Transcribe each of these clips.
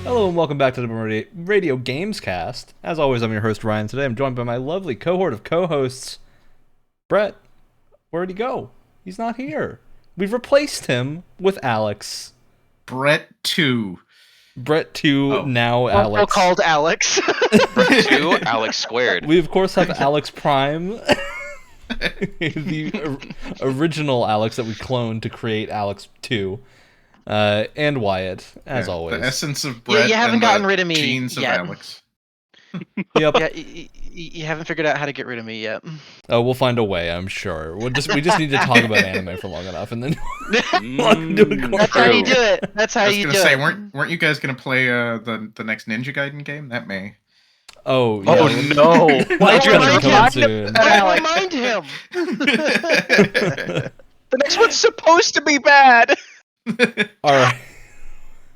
Hello and welcome back to the Radio Gamescast. As always, I'm your host, Ryan. Today I'm joined by my lovely cohort of co-hosts. Brett, where'd he go? He's not here. We've replaced him with Alex. Brett 2. Brett 2, now Alex. Also called Alex. Brett 2, Alex squared. We, of course, have Alex Prime. The original Alex that we cloned to create Alex 2. And Wyatt, as always. The essence of Brett. You haven't gotten rid of me genes yet. Of Alex. Yep. Yeah, you haven't figured out how to get rid of me yet. Oh, we'll find a way, I'm sure. We just need to talk about anime for long enough, and then we'll do it. That's how you do it. That's how you do it. I was gonna say, weren't you guys gonna play the next Ninja Gaiden game? That may. Oh, yeah. Oh no! That's gonna be coming soon. Don't remind him. The next one's supposed to be bad. Alright.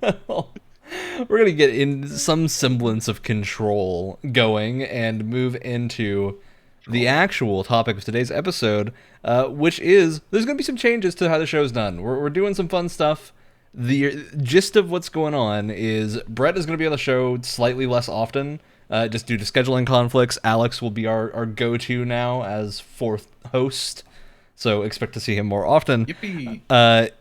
We're going to get in some semblance of control going and move into the actual topic of today's episode, which is, there's going to be some changes to how the show's done. We're doing some fun stuff. The gist of what's going on is Brett is going to be on the show slightly less often, just due to scheduling conflicts. Alex will be our go-to now as fourth host, so expect to see him more often. Yippee.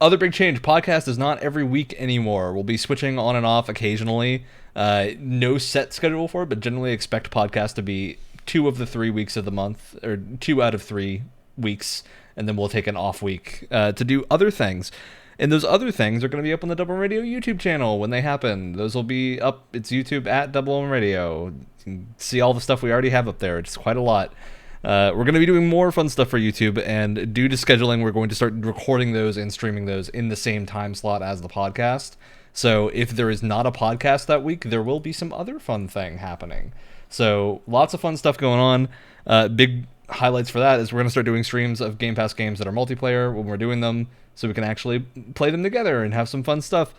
Other big change, podcast is not every week anymore. We'll be switching on and off occasionally. No set schedule for it, but generally expect podcast to be 2 of the 3 weeks of the month, or 2 out of 3 weeks, and then we'll take an off week to do other things. And those other things are going to be up on the Double M Radio YouTube channel when they happen. Those will be up. It's YouTube at Double M Radio. You can see all the stuff we already have up there. It's quite a lot. We're going to be doing more fun stuff for YouTube, and due to scheduling, we're going to start recording those and streaming those in the same time slot as the podcast. So if there is not a podcast that week, there will be some other fun thing happening. So lots of fun stuff going on. Big highlights for that is we're going to start doing streams of Game Pass games that are multiplayer when we're doing them, so we can actually play them together and have some fun stuff.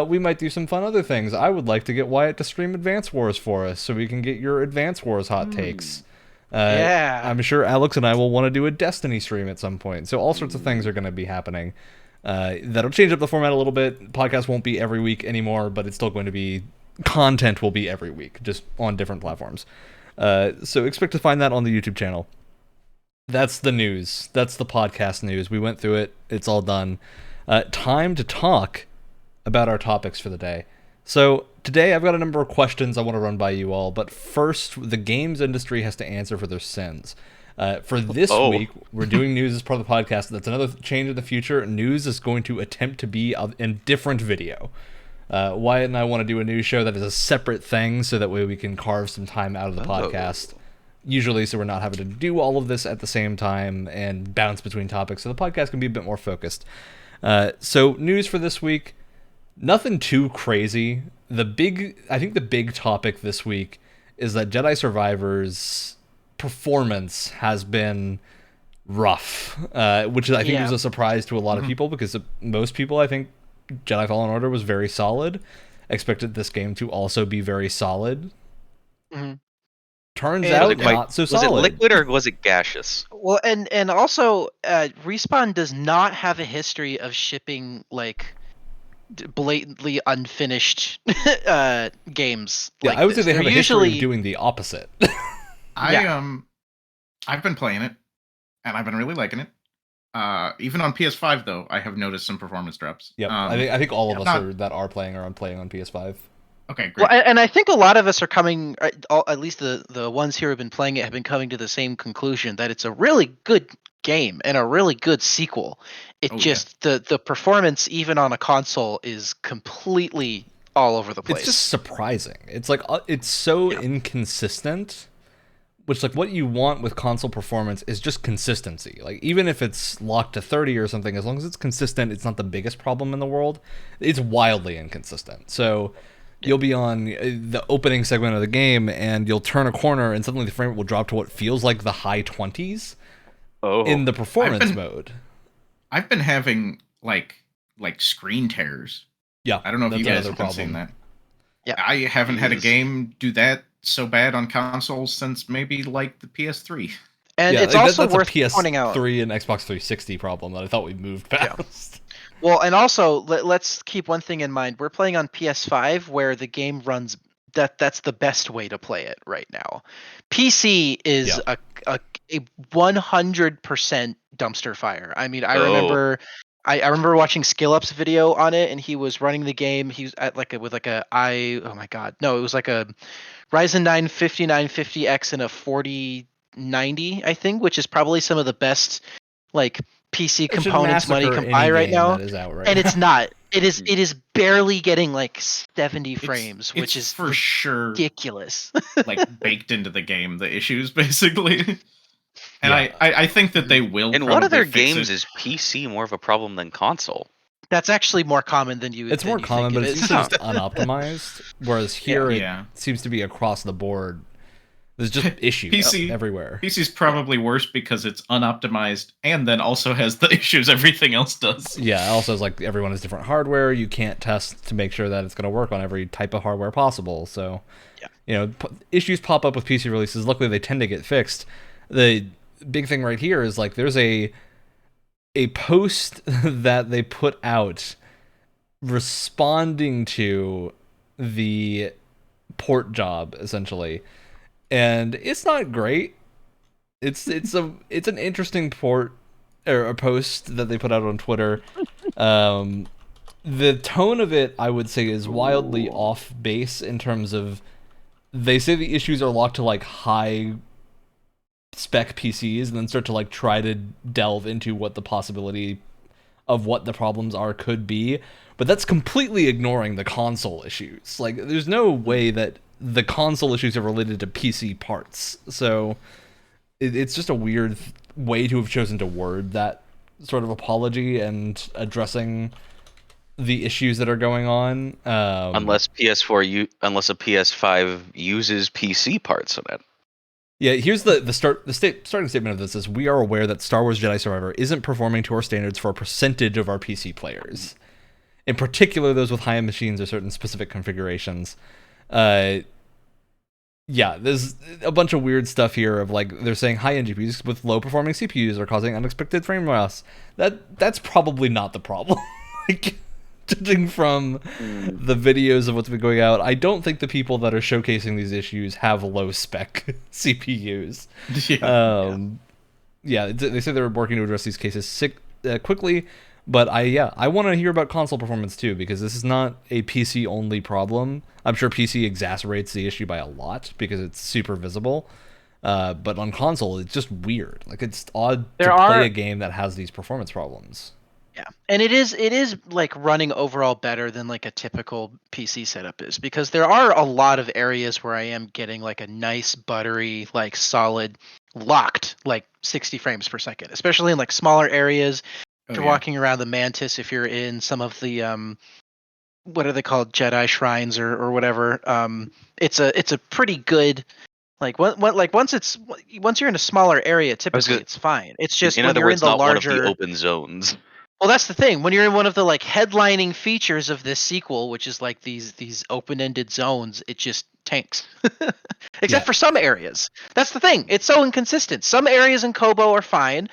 We might do some fun other things. I would like to get Wyatt to stream Advance Wars for us, so we can get your Advance Wars hot takes. Yeah. I'm sure Alex and I will want to do a Destiny stream at some point. So all sorts of things are going to be happening. That'll change up the format a little bit. Podcast won't be every week anymore, but it's still going to be... Content will be every week, just on different platforms. So expect to find that on the YouTube channel. That's the news. That's the podcast news. We went through it. It's all done. Time to talk about our topics for the day. So today I've got a number of questions I want to run by you all, but first the games industry has to answer for their sins. For this week, we're doing news as part of the podcast. That's another change in the future. News is going to attempt to be a different video. Wyatt and I want to do a news show that is a separate thing, so that way we can carve some time out of the podcast. Usually, so we're not having to do all of this at the same time and bounce between topics, so the podcast can be a bit more focused. So news for this week. Nothing too crazy. I think the big topic this week is that Jedi Survivor's performance has been rough, which I think was a surprise to a lot of people, because most people, I think, Jedi Fallen Order was very solid. Expected this game to also be very solid. Mm-hmm. Turns out not so solid. Was it liquid or was it gaseous? Well, and also, Respawn does not have a history of shipping, like, blatantly unfinished games. Yeah, like I would say this. they have They're a usually history of doing the opposite. I've been playing it, and I've been really liking it. Even on PS5, though, I have noticed some performance drops. Yep, I think all of us that are playing on PS5. Okay, great. Well, and I think a lot of us are coming, at least the ones here who've been playing it have been coming to the same conclusion, that it's a really good game and a really good sequel. The performance, even on a console, is completely all over the place. It's just surprising. It's like it's so inconsistent. Which, like, what you want with console performance is just consistency. Like, even if it's locked to 30 or something, as long as it's consistent, it's not the biggest problem in the world. It's wildly inconsistent. So you'll be on the opening segment of the game, and you'll turn a corner, and suddenly the frame rate will drop to what feels like the high 20s in the performance mode. I've been having, like screen tears. Yeah, I don't know if you guys have been seeing that. Yeah, I haven't had a game do that so bad on consoles since maybe like the PS3. And it's also that's worth a PS3 pointing out. and Xbox 360 problem that I thought we moved past. Well, and also let's keep one thing in mind. We're playing on PS5 where the game runs that's the best way to play it right now. PC is Yeah. a 100% dumpster fire. I mean, I Oh. remember I remember watching SkillUp's video on it, and he was running the game. He was at oh my god, no, it was like a Ryzen 9 5950X and a 4090, I think, which is probably some of the best like PC It should components money massacre can any buy right game now. that is out right And now. it's not. It is barely getting like 70 frames, which it's is for sure ridiculous. like baked into the game, the issues basically. And Yeah. I think that they will. In one of their probably fix games, it. is PC more of a problem than console? That's actually more common than you. It's than more you common, think but it it's is. usually just unoptimized. Whereas here, Yeah. it seems to be across the board. There's just issues PC everywhere. PC's probably worse because it's unoptimized and then also has the issues everything else does. Yeah, also it's like everyone has different hardware. You can't test to make sure that it's going to work on every type of hardware possible. So, issues pop up with PC releases. Luckily, they tend to get fixed. The big thing right here is like there's a post that they put out responding to the port job essentially, and it's not great. It's an interesting port or a post that they put out on Twitter. The tone of it, I would say, is wildly off base in terms of they say the issues are locked to like high spec PCs, and then start to like try to delve into what the possibility of what the problems are could be. But that's completely ignoring the console issues. Like, there's no way that the console issues are related to PC parts. So it's just a weird way to have chosen to word that sort of apology and addressing the issues that are going on. Unless unless a PS5 uses PC parts in it. Yeah, here's the starting statement of this is: we are aware that Star Wars Jedi Survivor isn't performing to our standards for a percentage of our PC players, in particular those with high-end machines or certain specific configurations. Yeah, there's a bunch of weird stuff here of like they're saying high-end GPUs with low-performing CPUs are causing unexpected frame loss. That's probably not the problem. Like, judging from the videos of what's been going out, I don't think the people that are showcasing these issues have low-spec CPUs. They say they're working to address these cases quickly, but I want to hear about console performance too, because this is not a PC-only problem. I'm sure PC exacerbates the issue by a lot because it's super visible, but on console, it's just weird. Like, it's odd to play a game that has these performance problems. Yeah, and it is like running overall better than like a typical PC setup is, because there are a lot of areas where I am getting like a nice buttery, like solid locked like 60 frames per second, especially in like smaller areas. If you're walking around the Mantis, if you're in some of the what are they called, Jedi shrines or whatever, it's a pretty good once you're in a smaller area, typically it's fine. It's just in when other you're words, in the not larger one of the open zones. Well, that's the thing. When you're in one of the like headlining features of this sequel, which is like these open-ended zones, it just tanks. Except for some areas. That's the thing. It's so inconsistent. Some areas in Kobo are fine,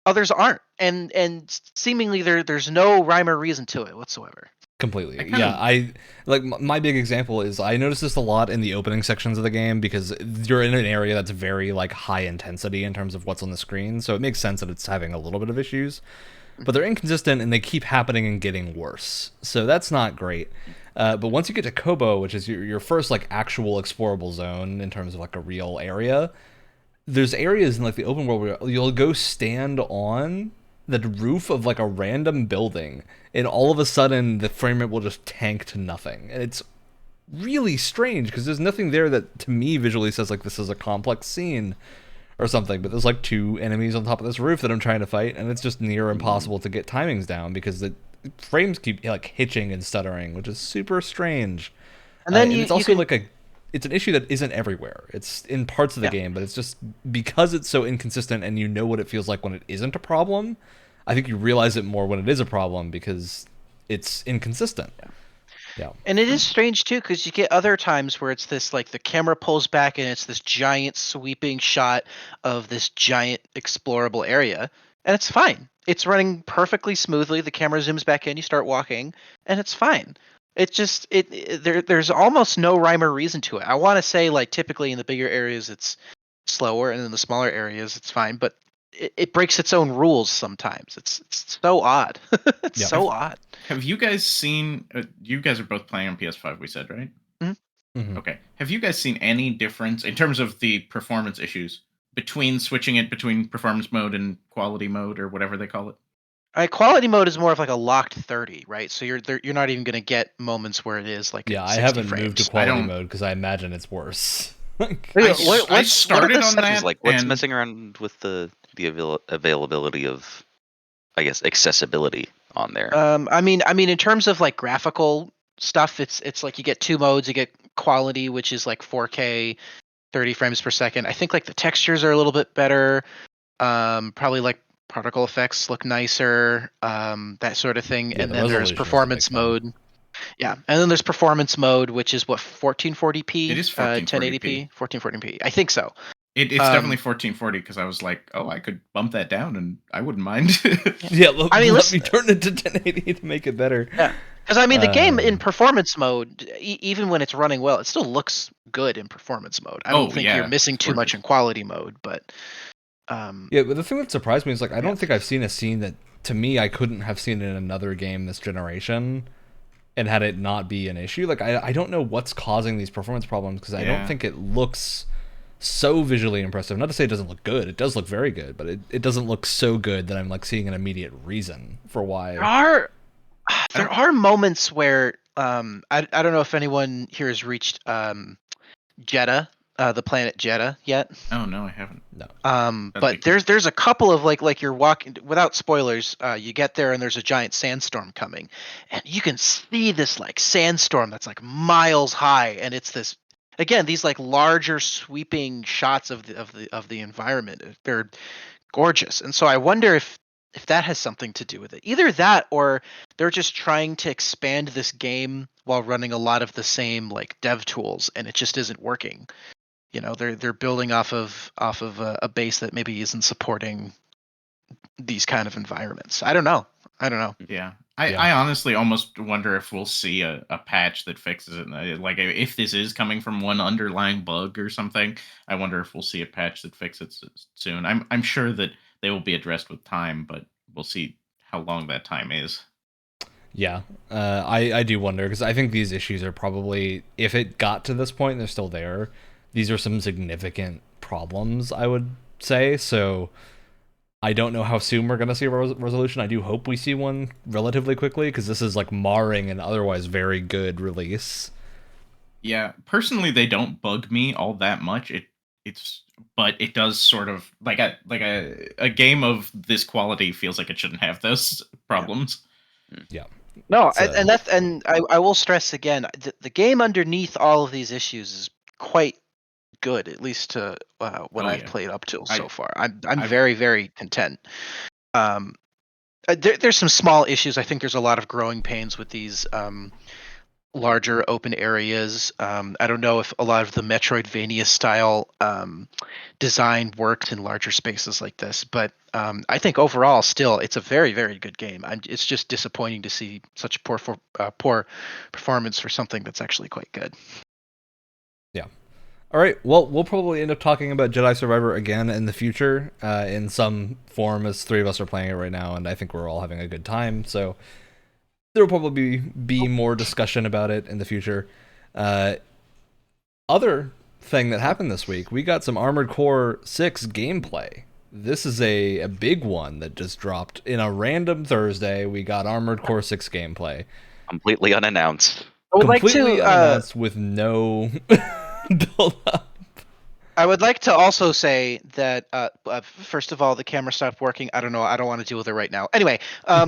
others aren't, and seemingly there's no rhyme or reason to it whatsoever. Completely. I like my big example is I noticed this a lot in the opening sections of the game because you're in an area that's very like high intensity in terms of what's on the screen, so it makes sense that it's having a little bit of issues. But they're inconsistent and they keep happening and getting worse. So that's not great. But once you get to Kobo, which is your first like actual explorable zone in terms of like a real area, there's areas in like the open world where you'll go stand on the roof of like a random building and all of a sudden the frame rate will just tank to nothing. And it's really strange because there's nothing there that to me visually says like this is a complex scene or something, but there's like two enemies on top of this roof that I'm trying to fight, and it's just near impossible to get timings down because the frames keep like hitching and stuttering, which is super strange. And then it's also it's an issue that isn't everywhere. It's in parts of the game, but it's just because it's so inconsistent and you know what it feels like when it isn't a problem. I think you realize it more when it is a problem because it's inconsistent. Yeah. And it is strange too, because you get other times where it's this like the camera pulls back and it's this giant sweeping shot of this giant explorable area, and it's fine. it's running perfectly smoothly. The camera zooms back in, you start walking, and it's fine. It's just there's almost no rhyme or reason to it. I want to say like typically in the bigger areas it's slower, and in the smaller areas it's fine, but it breaks its own rules sometimes. It's so odd. It's so odd. Have you guys seen? You guys are both playing on PS5. We said, right? Mm-hmm. Okay. Have you guys seen any difference in terms of the performance issues between switching it between performance mode and quality mode or whatever they call it? Quality mode is more of like a locked 30, right? So you're not even going to get moments where it is like Yeah, at I 60 haven't frames. moved to quality mode because I imagine it's worse. I started on that. Like, what's messing around with the availability of, I guess, accessibility on there? I mean, in terms of like graphical stuff, it's like you get two modes. You get quality, which is like 4K, 30 frames per second. I think like the textures are a little bit better. Probably like particle effects look nicer, that sort of thing. Yeah, and the then there's resolution is a performance big thing. mode. Yeah, and then there's performance mode, which is what 1440p. It is 1080p, 1440p. I think so. It's definitely 1440 because I was like, oh, I could bump that down and I wouldn't mind. Yeah, look, I mean, let me turn it to 1080 to make it better. Yeah, because I mean, the game in performance mode, even when it's running well, it still looks good in performance mode. I don't think you're missing too much in quality mode, but yeah, but the thing that surprised me is like I don't think I've seen a scene that to me I couldn't have seen in another game this generation and had it not be an issue. Like I don't know what's causing these performance problems because I don't think it looks so visually impressive. Not to say it doesn't look good. It does look very good, but it doesn't look so good that I'm like seeing an immediate reason for why. There are moments where I don't know if anyone here has reached Jeddah, the planet Jeddah yet. Oh no, I haven't. No. But there's a couple of like you're walking without spoilers. You get there and there's a giant sandstorm coming, and you can see this like sandstorm that's like miles high, and it's this again these like larger sweeping shots of the environment. They're gorgeous, and so I wonder if that has something to do with it. Either that or they're just trying to expand this game while running a lot of the same like dev tools, and it just isn't working. You know, they're building off of a base that maybe isn't supporting these kind of environments. I don't know. Yeah. I honestly almost wonder if we'll see a patch that fixes it. Like, if this is coming from one underlying bug or something, I wonder if we'll see a patch that fixes it soon. I'm sure that they will be addressed with time, but we'll see how long that time is. Yeah, I do wonder because I think these issues are probably, if it got to this point, they're still there. These are some significant problems, I would say. So I don't know how soon we're going to see a resolution. I do hope we see one relatively quickly because this is like marring an otherwise very good release. Yeah, personally, they don't bug me all that much. But it does sort of like a game of this quality feels like it shouldn't have those problems. Yeah. No, and I will stress again, the game underneath all of these issues is quite good, at least to what I've played up till so far. I'm very, very content. There's some small issues. I think there's a lot of growing pains with these larger open areas. I don't know if a lot of the Metroidvania style design worked in larger spaces like this, but I think overall, still, it's a very, very good game. It's just disappointing to see such poor performance for something that's actually quite good. Yeah. All right. Well, we'll probably end up talking about Jedi Survivor again in the future, in some form, as three of us are playing it right now, and I think we're all having a good time. So there will probably be more discussion about it in the future. Other thing that happened this week, we got some Armored Core 6 gameplay. This is a big one that just dropped in a random Thursday. We got Armored Core 6 gameplay. Completely unannounced. I would Completely unannounced with no build up. I would like to also say that first of all, the camera stopped working. I don't know. I don't want to deal with it right now. Anyway, I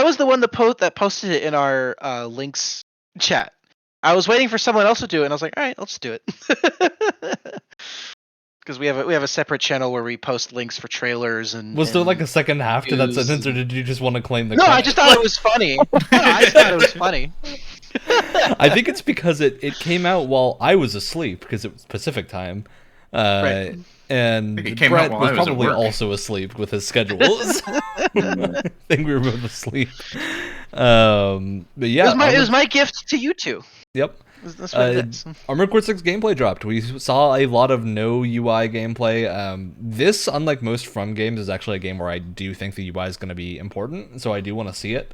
was the one that posted it in our links chat. I was waiting for someone else to do it, and I was like, all right, let's do it. Because we have a separate channel where we post links for trailers and. Was there like a second half to that sentence, or did you just want to claim the? No, credit? I just thought it was funny. I just thought it was funny. I think it's because it came out while I was asleep because it was Pacific time, Right. And I think it came Brett out while was I was at probably work. also asleep with his schedules. I think we were both asleep. But yeah, It was my gift to you two. Yep. That's what it is. Armored Core 6 gameplay dropped. We saw a lot of no UI gameplay. This, unlike most From games, is actually a game where I do think the UI is going to be important, so I do want to see it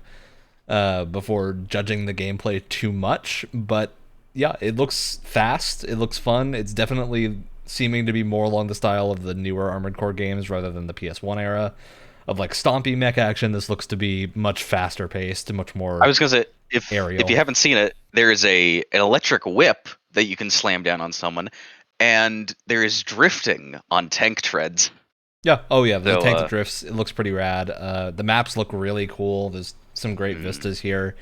before judging the gameplay too much. But yeah, it looks fast. It looks fun. It's definitely seeming to be more along the style of the newer Armored Core games rather than the PS1 era of like stompy mech action. This looks to be much faster paced and much more. I was gonna say, if aerial. you haven't seen it, there is an electric whip that you can slam down on someone, and there is drifting on tank treads. Yeah. Oh yeah. The So, tank that drifts. It looks pretty rad. The maps look really cool. There's some great vistas here.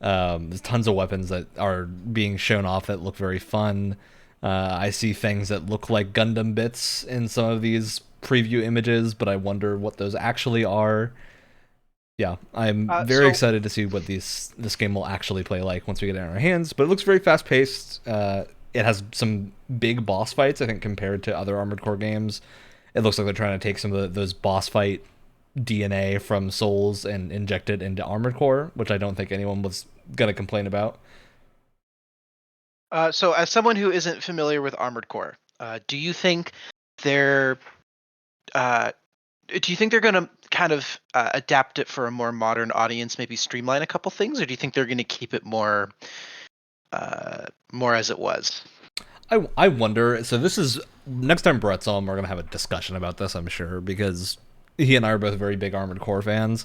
There's tons of weapons that are being shown off that look very fun. I see things that look like Gundam bits in some of these preview images, but I wonder what those actually are. Yeah, I'm very excited to see what this game will actually play like once we get it in our hands. But it looks very fast paced. It has some big boss fights, I think, compared to other Armored Core games. It looks like they're trying to take some of those boss fight DNA from Souls and inject it into Armored Core, which I don't think anyone was gonna complain about. So, as someone who isn't familiar with Armored Core, do you think they're going to kind of adapt it for a more modern audience, maybe streamline a couple things, or do you think they're going to keep it more as it was? I wonder. So this is next time Brett's on, we're gonna have a discussion about this, I'm sure, because he and I are both very big Armored Core fans.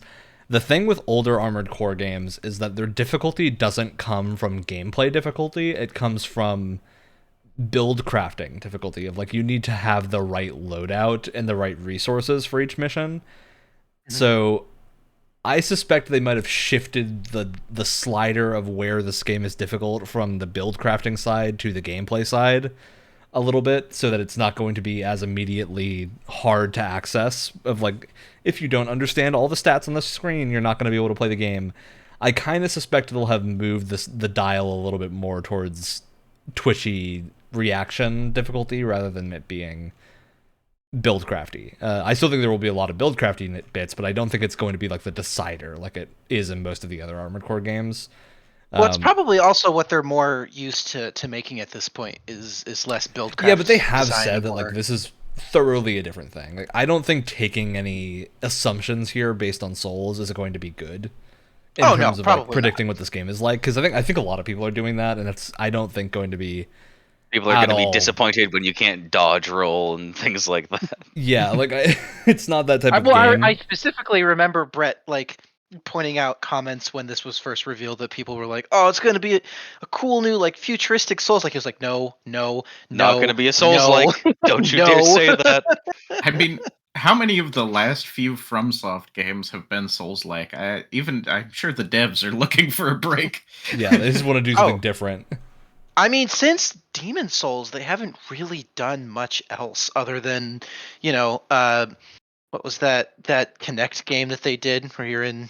The thing with older Armored Core games is that their difficulty doesn't come from gameplay difficulty. It comes from build crafting difficulty of like you need to have the right loadout and the right resources for each mission. Mm-hmm. So I suspect they might have shifted the slider of where this game is difficult from the build crafting side to the gameplay side a little bit, so that it's not going to be as immediately hard to access of like, if you don't understand all the stats on the screen, you're not going to be able to play the game. I kind of suspect they'll have moved the dial a little bit more towards twitchy reaction difficulty rather than it being build crafty. I still think there will be a lot of build crafty bits, but I don't think it's going to be like the decider like it is in most of the other Armored Core games. Well, it's probably also what they're more used to making at this point is less build craft. Yeah, but they have said that like this is thoroughly a different thing. Like I don't think taking any assumptions here based on Souls is going to be good in terms of like predicting what this game is like, because I think a lot of people are doing that, and it's I don't think going to be. People are going to be disappointed when you can't dodge roll and things like that. Yeah, like it's not that type of game. I specifically remember Brett like pointing out comments when this was first revealed that people were like, "Oh, it's going to be a cool new like futuristic Souls." Like he was like, "No, not going to be a Souls like. Don't you dare say that." I mean, how many of the last few FromSoft games have been Souls like? I'm sure the devs are looking for a break. Yeah, they just want to do something different. I mean, since Demon Souls, they haven't really done much else other than, what was that Kinect game that they did where you're in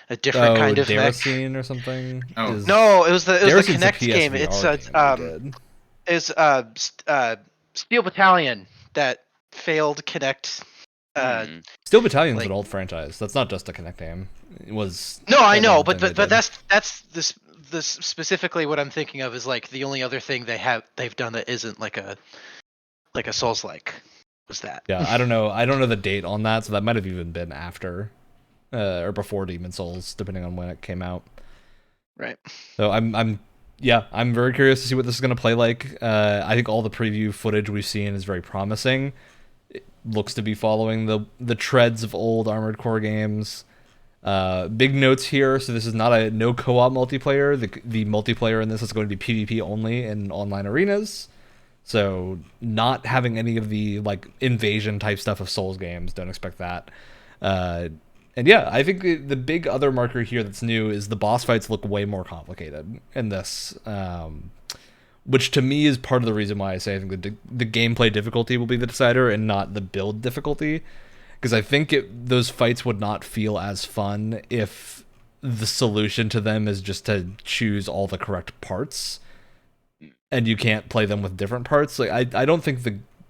a different kind of mech? Deracine or something? Oh. No, it was the Kinect game. It's Steel Battalion that failed Kinect. Steel Battalion's an old franchise. That's not just a Kinect game. It was I know, but that's this specifically what I'm thinking of is like the only other thing they've done that isn't like a Souls like was that. Yeah, I don't know the date on that, so that might have even been after or before Demon Souls, depending on when it came out. Right. So I'm very curious to see what this is going to play like. I think all the preview footage we've seen is very promising. It looks to be following the treads of old Armored Core games. Big notes here. So this is not no co-op multiplayer. The multiplayer in this is going to be PvP only in online arenas. So not having any of the like invasion type stuff of Souls games. Don't expect that. And yeah, I think the big other marker here that's new is the boss fights look way more complicated in this, which to me is part of the reason why I say I think the gameplay difficulty will be the decider and not the build difficulty. Because I think those fights would not feel as fun if the solution to them is just to choose all the correct parts, and you can't play them with different parts. Like I don't think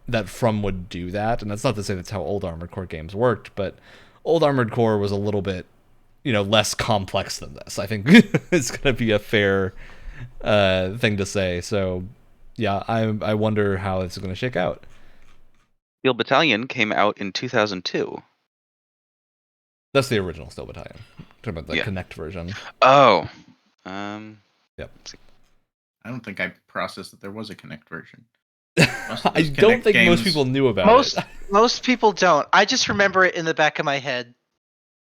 that From would do that, and that's not to say that's how old Armored Core games worked, but old Armored Core was a little bit, less complex than this. I think it's going to be a fair thing to say. So, yeah, I wonder how this is going to shake out. Steel Battalion came out in 2002. That's the original Steel Battalion. Talking about the Kinect version. Oh. Yep. I don't think I processed that there was a Kinect version. I don't think most people knew about it. Most people don't. I just remember it in the back of my head,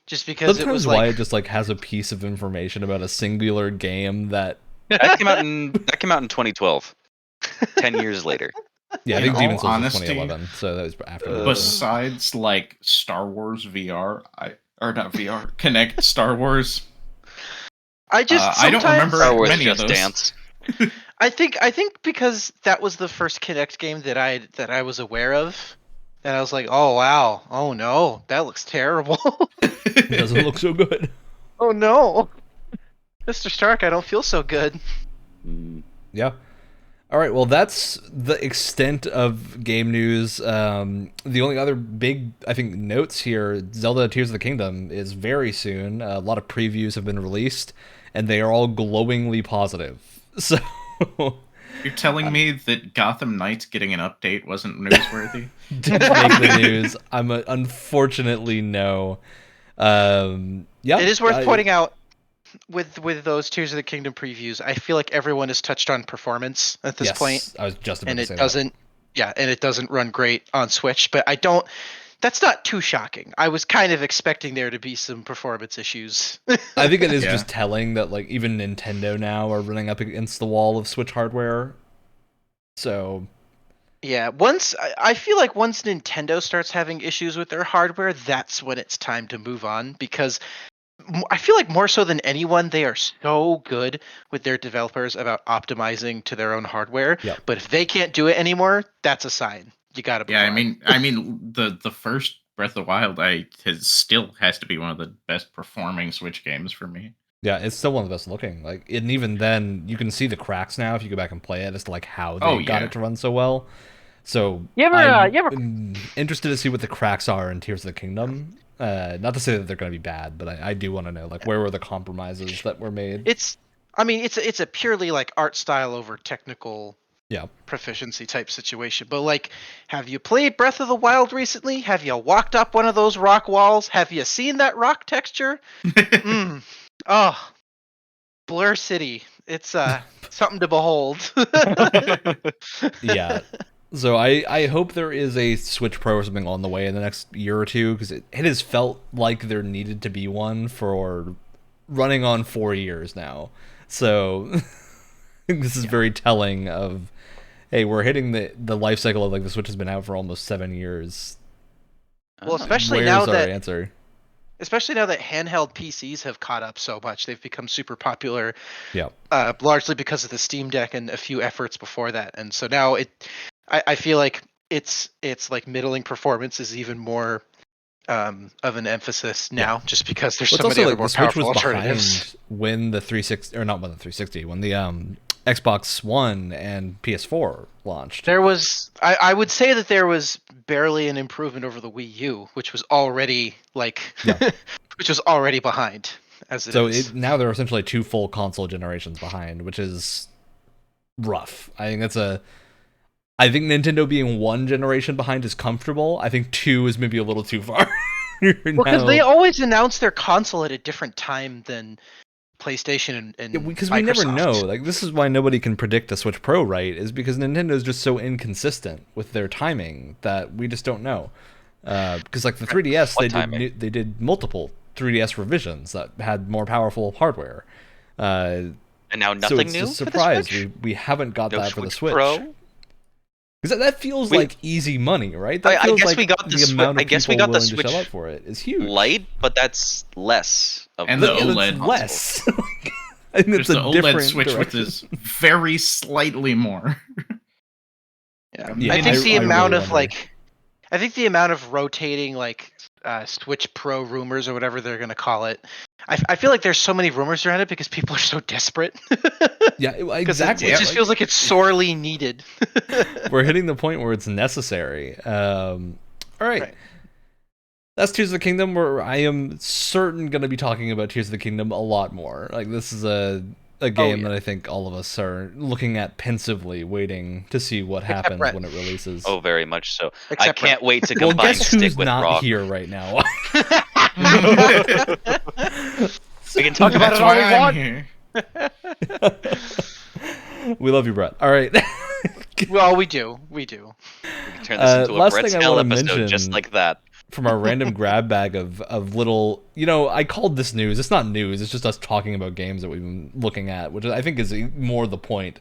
just because Sometimes it was why it just has a piece of information about a singular game that came out in 2012. 10 years later. Yeah, I think Demon's Souls was 2011, so that was after. Besides Star Wars VR, Kinect Star Wars. I don't remember Star Wars many of Just those. Dance. I think because that was the first Kinect game that I was aware of, and I was like, oh wow, oh no, that looks terrible. It doesn't look so good. Oh no, Mr. Stark, I don't feel so good. Yeah. All right, well, that's the extent of game news. The only other big, I think, notes here, Zelda Tears of the Kingdom is very soon. A lot of previews have been released, and they are all glowingly positive. So... You're telling me that Gotham Knights getting an update wasn't newsworthy? Didn't make the news. Unfortunately, no. Yeah, it is worth pointing out, with those Tears of the Kingdom previews, I feel like everyone has touched on performance at this point. I was just about and to say it doesn't. that. Yeah, and it doesn't run great on Switch, but I don't. That's not too shocking. I was kind of expecting there to be some performance issues. I think it is just telling that even Nintendo now are running up against the wall of Switch hardware. So. Yeah, I feel like once Nintendo starts having issues with their hardware, that's when it's time to move on, because I feel like more so than anyone, they are so good with their developers about optimizing to their own hardware. Yep. But if they can't do it anymore, that's a sign. You gotta move on. I mean, the first Breath of the Wild still has to be one of the best performing Switch games for me. Yeah, it's still one of the best looking. And even then, you can see the cracks now if you go back and play it as to how they got it to run so well. So I'm interested to see what the cracks are in Tears of the Kingdom. Not to say that they're going to be bad, but I do want to know where were the compromises that were made. It's a purely art style over technical proficiency type situation. But have you played Breath of the Wild recently? Have you walked up one of those rock walls? Have you seen that rock texture? Oh, Blur City. It's something to behold. Yeah. So I hope there is a Switch Pro or something on the way in the next year or two, because it has felt like there needed to be one for running on 4 years now. So this is very telling of, hey, we're hitting the life cycle of the Switch has been out for almost 7 years. Well, especially Where's now our that answer? Especially now that handheld PCs have caught up so much, they've become super popular. Yeah. Largely because of the Steam Deck and a few efforts before that, and so now I feel like it's middling performance is even more of an emphasis now, just because there's so many other more powerful alternatives. When the 360, or not when the 360, when the Xbox One and PS4 launched, there was I would say that there was barely an improvement over the Wii U, which was already which was already behind as it is. So now they're essentially 2 full console generations behind, which is rough. I think Nintendo being 1 generation behind is comfortable. I think 2 is maybe a little too far. Because they always announce their console at a different time than PlayStation and because Microsoft. We never know. This is why nobody can predict the Switch Pro, right? Is because Nintendo's just so inconsistent with their timing that we just don't know. Because the 3DS, they did multiple 3DS revisions that had more powerful hardware. And now nothing new. So it's a surprise. We haven't got that for the Switch Pro. Because that feels like easy money, right? That feels we got the amount of I guess we got the Switch to shell out for it is huge. Lite, but that's less of and the OLED less. I think there's the OLED Switch, which is very slightly more. I think the amount of rotating Switch Pro rumors or whatever they're going to call it. I feel like there's so many rumors around it because people are so desperate. Yeah, exactly. It just feels like it's sorely needed. We're hitting the point where it's necessary. All right. That's Tears of the Kingdom, where I am certain going to be talking about Tears of the Kingdom a lot more. Like, this is a game that I think all of us are looking at pensively, waiting to see what happens when it releases. Oh, very much so. Except I can't wait to well, combine guess Stick who's with not Rock. here right now? We can talk about That's it all why we I'm want. here. We love you, Brett. All right. Well, we do. We do. We can turn this into a last Brett's thing I Hell wanna episode mention- just like that. From our random grab bag of little, I called this news. It's not news. It's just us talking about games that we've been looking at, which I think is more the point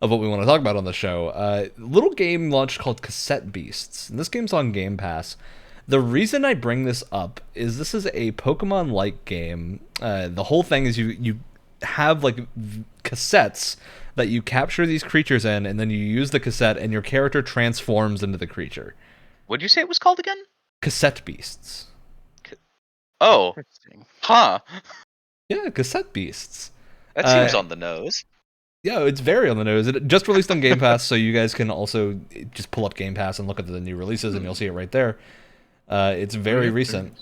of what we want to talk about on the show. Little game launched called Cassette Beasts, and this game's on Game Pass. The reason I bring this up is this is a Pokemon-like game. The whole thing is you have like cassettes that you capture these creatures in, and then you use the cassette, and your character transforms into the creature. What'd you say it was called again? Cassette Beasts. Oh, Interesting. huh. Yeah, Cassette Beasts. That seems on the nose. Yeah, it's very on the nose. It just released on Game Pass, so you guys can also just pull up Game Pass and look at the new releases, and you'll see it right there. It's very recent.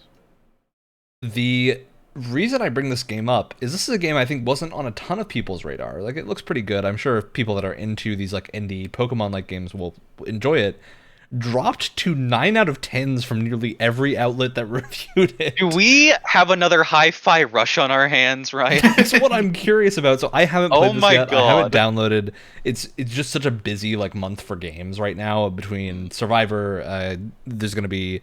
The reason I bring this game up is this is a game I think wasn't on a ton of people's radar. Like, it looks pretty good. I'm sure people that are into these like indie Pokemon-like games will enjoy it. Dropped to 9 out of 10s from nearly every outlet that reviewed it. Do we have another hi-fi rush on our hands, right? That's what I'm curious about. So I haven't played Oh this my yet. I haven't God. downloaded. It's just such a busy like month for games right now. Between Survivor, there's gonna be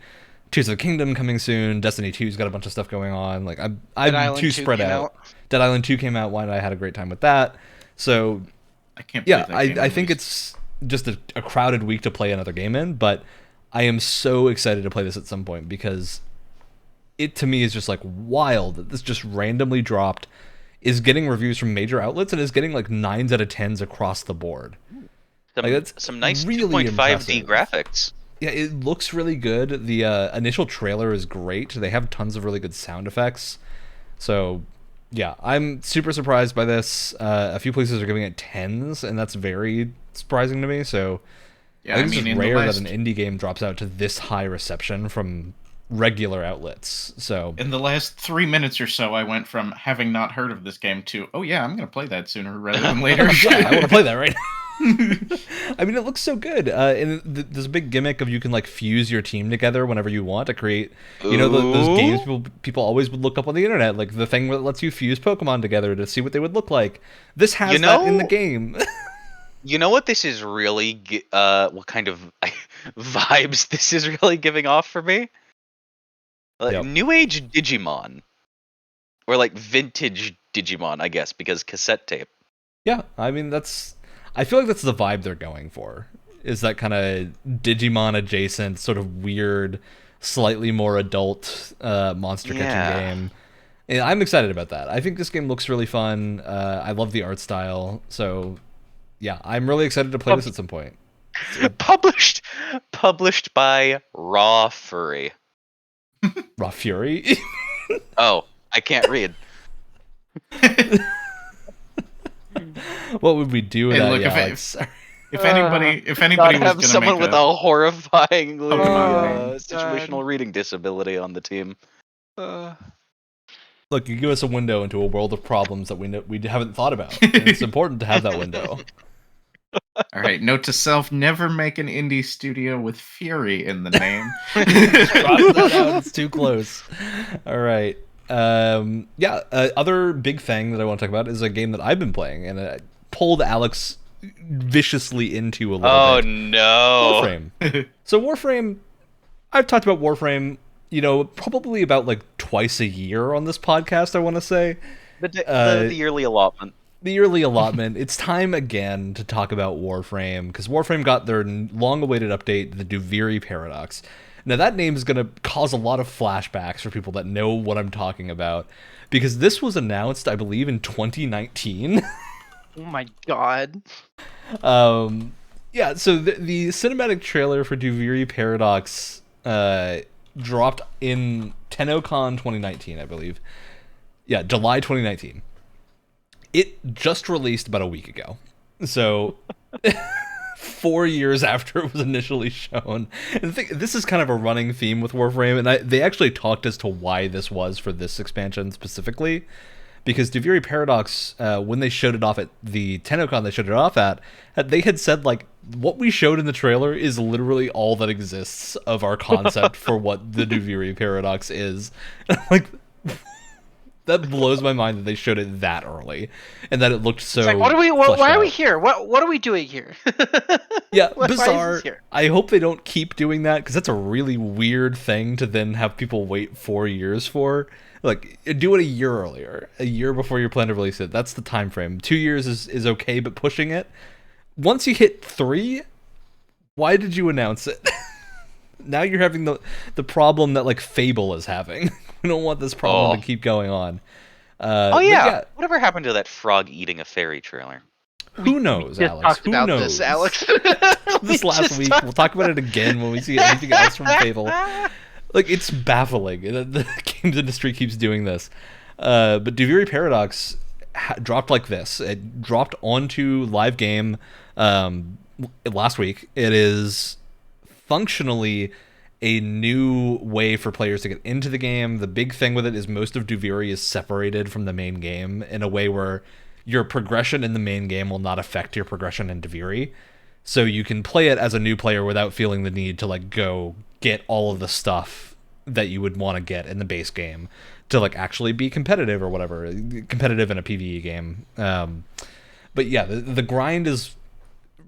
Tears of the Kingdom coming soon. Destiny 2's got a bunch of stuff going on. Like I'm Island too 2 spread came out. out. Dead Island 2 came out. Why did I had a great time with that? So I can't. yeah, believe that game I think released. it's just a crowded week to play another game in, but I am so excited to play this at some point because it to me is just like wild that this just randomly dropped, is getting reviews from major outlets, and is getting like 9s out of 10s across the board. Like, that's Some nice really 2.5D impressive. graphics. Yeah, it looks really good. The initial trailer is great. They have tons of really good sound effects. So yeah, I'm super surprised by this. A few places are giving it 10s, and that's very surprising to me. So Yeah, I think in it's the rare last, that an indie game drops out to this high reception from regular outlets. So in the last 3 minutes or so, I went from having not heard of this game to, oh yeah, I'm gonna play that sooner rather than later. yeah, I want to play that right now. I mean, it looks so good. And there's a big gimmick of you can like fuse your team together whenever you want to create, those games people always would look up on the internet, like the thing that lets you fuse Pokemon together to see what they would look like. This has that in the game. You know what this is really, what kind of vibes this is really giving off for me? Like Yep. New Age Digimon. Or like vintage Digimon, I guess, because cassette tape. Yeah, I mean, I feel like that's the vibe they're going for. Is that kind of Digimon adjacent, sort of weird, slightly more adult monster catching game. And I'm excited about that. I think this game looks really fun. I love the art style. So yeah, I'm really excited to play this at some point. Published by Raw Furry. Raw Fury. Oh, I can't read. What would we do with Hey, that? look, Yeah, if anybody Gotta was going have to someone make with a horrifying Pokemon situational reading disability on the team. look, you give us a window into a world of problems that we haven't thought about. And it's important to have that window. All right, note to self: never make an indie studio with Fury in the name. Cross that out. It's too close. All right. Other big thing that I want to talk about is a game that I've been playing, and I pulled Alex viciously into a little Oh bit. no. Warframe. So Warframe, I've talked about Warframe, probably about like twice a year on this podcast, I want to say. The yearly allotment. The yearly allotment. It's time again to talk about Warframe, because Warframe got their long-awaited update, the Duviri Paradox. Now, that name is going to cause a lot of flashbacks for people that know what I'm talking about, because this was announced, I believe, in 2019. Oh my god. So the cinematic trailer for Duviri Paradox dropped in TennoCon 2019, I believe. Yeah, July 2019. It just released about a week ago. So 4 years after it was initially shown. And this is kind of a running theme with Warframe, and they actually talked as to why this was for this expansion specifically. Because Duviri Paradox, when they showed it off at the TennoCon they showed it off at, they had said, like, what we showed in the trailer is literally all that exists of our concept for what the Duviri Paradox is. Like, that blows my mind that they showed it that early, and that it looked so. It's like, why are we here? What are we doing here? Yeah, bizarre. I hope they don't keep doing that, because that's a really weird thing to then have people wait 4 years for. Like, do it a year earlier, a year before you plan to release it. That's the time frame. 2 years is okay, but pushing it. Once you hit 3, why did you announce it? Now you're having the problem that, like, Fable is having. We don't want this problem to keep going on. Yeah. Whatever happened to that frog eating a fairy trailer? Who knows, we Alex? Talked Who about knows? this, Alex. This last week. We'll talk about it again when we see anything else from Fable. Like, it's baffling. The games industry keeps doing this. But Duviri Paradox dropped like this. It dropped onto live game last week. It is functionally a new way for players to get into the game. The big thing with it is most of Duviri is separated from the main game in a way where your progression in the main game will not affect your progression in Duviri. So you can play it as a new player without feeling the need to, like, go get all of the stuff that you would want to get in the base game to, like, actually be competitive or whatever. Competitive in a PvE game. But yeah, the grind is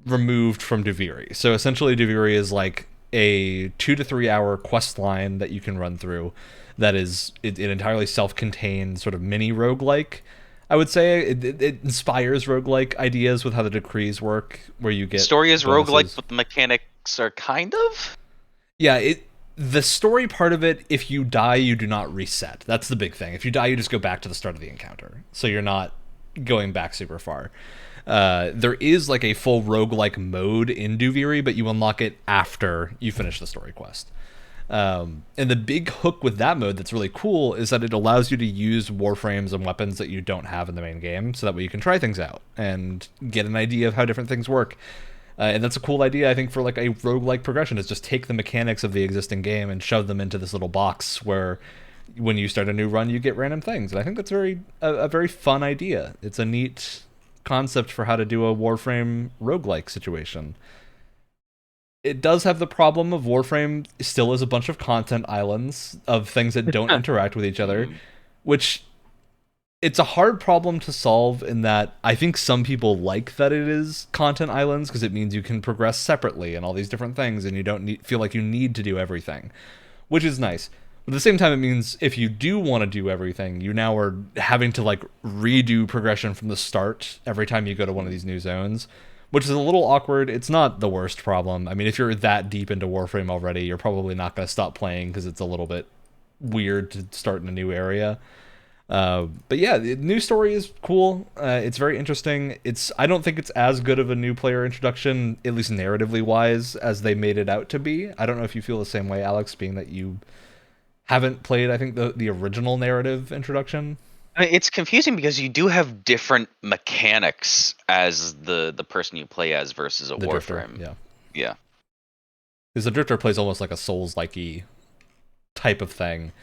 removed from Duviri. So essentially Duviri is like a 2 to 3 hour quest line that you can run through that is it entirely self-contained sort of mini roguelike. I would say it inspires roguelike ideas with how the decrees work, where you get story is bonuses. roguelike, but the mechanics are kind of. Yeah, the story part of it, if you die, you do not reset. That's the big thing. If you die, you just go back to the start of the encounter. So you're not going back super far. There is like a full roguelike mode in Duviri, but you unlock it after you finish the story quest. And the big hook with that mode that's really cool is that it allows you to use warframes and weapons that you don't have in the main game, so that way you can try things out and get an idea of how different things work. And that's a cool idea, I think, for like a roguelike progression, is just take the mechanics of the existing game and shove them into this little box where when you start a new run, you get random things. And I think that's a very fun idea. It's a neat concept for how to do a Warframe roguelike situation. It does have the problem of Warframe still is a bunch of content islands of things that don't interact with each other, which it's a hard problem to solve in that I think some people like that it is content islands because it means you can progress separately and all these different things and you don't feel like you need to do everything, which is nice. But at the same time, it means if you do want to do everything, you now are having to like redo progression from the start every time you go to one of these new zones, which is a little awkward. It's not the worst problem. I mean, if you're that deep into Warframe already, you're probably not going to stop playing because it's a little bit weird to start in a new area. But yeah, the new story is cool. It's very interesting. I don't think it's as good of a new player introduction, at least narratively wise, as they made it out to be. I don't know if you feel the same way, Alex, being that you haven't played, I think, the original narrative introduction. I mean, it's confusing because you do have different mechanics as the person you play as versus a Warframe. Yeah. Because the Drifter plays almost like a Souls-like-y type of thing.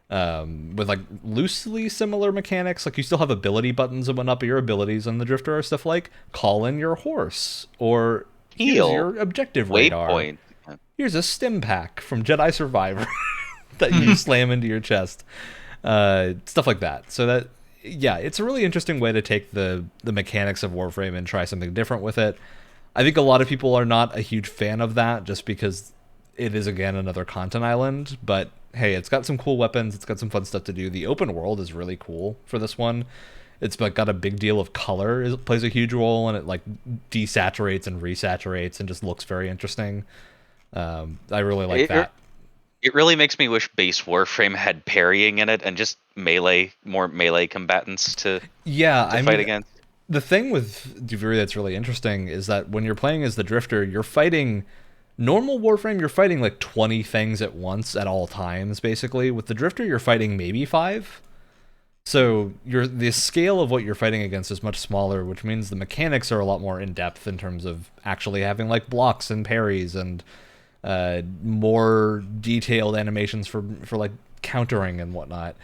With like loosely similar mechanics. Like you still have ability buttons and whatnot, but your abilities on the Drifter are stuff like call in your horse or here's your objective radar. Waypoint. Here's a stim pack from Jedi Survivor that you slam into your chest. Stuff like that. So that, yeah, it's a really interesting way to take the mechanics of Warframe and try something different with it. I think a lot of people are not a huge fan of that just because it is, again, another content island, but hey, it's got some cool weapons, it's got some fun stuff to do. The open world is really cool for this one. It's got a big deal of color. It plays a huge role, and it like desaturates and resaturates and just looks very interesting. I really like that. It really makes me wish base Warframe had parrying in it and just more melee combatants to fight against. The thing with Duviri that's really interesting is that when you're playing as the Drifter, you're fighting Normal Warframe, you're fighting like 20 things at once at all times, basically. With the Drifter, you're fighting maybe 5. So the scale of what you're fighting against is much smaller, which means the mechanics are a lot more in-depth in terms of actually having like blocks and parries and more detailed animations for like countering and whatnot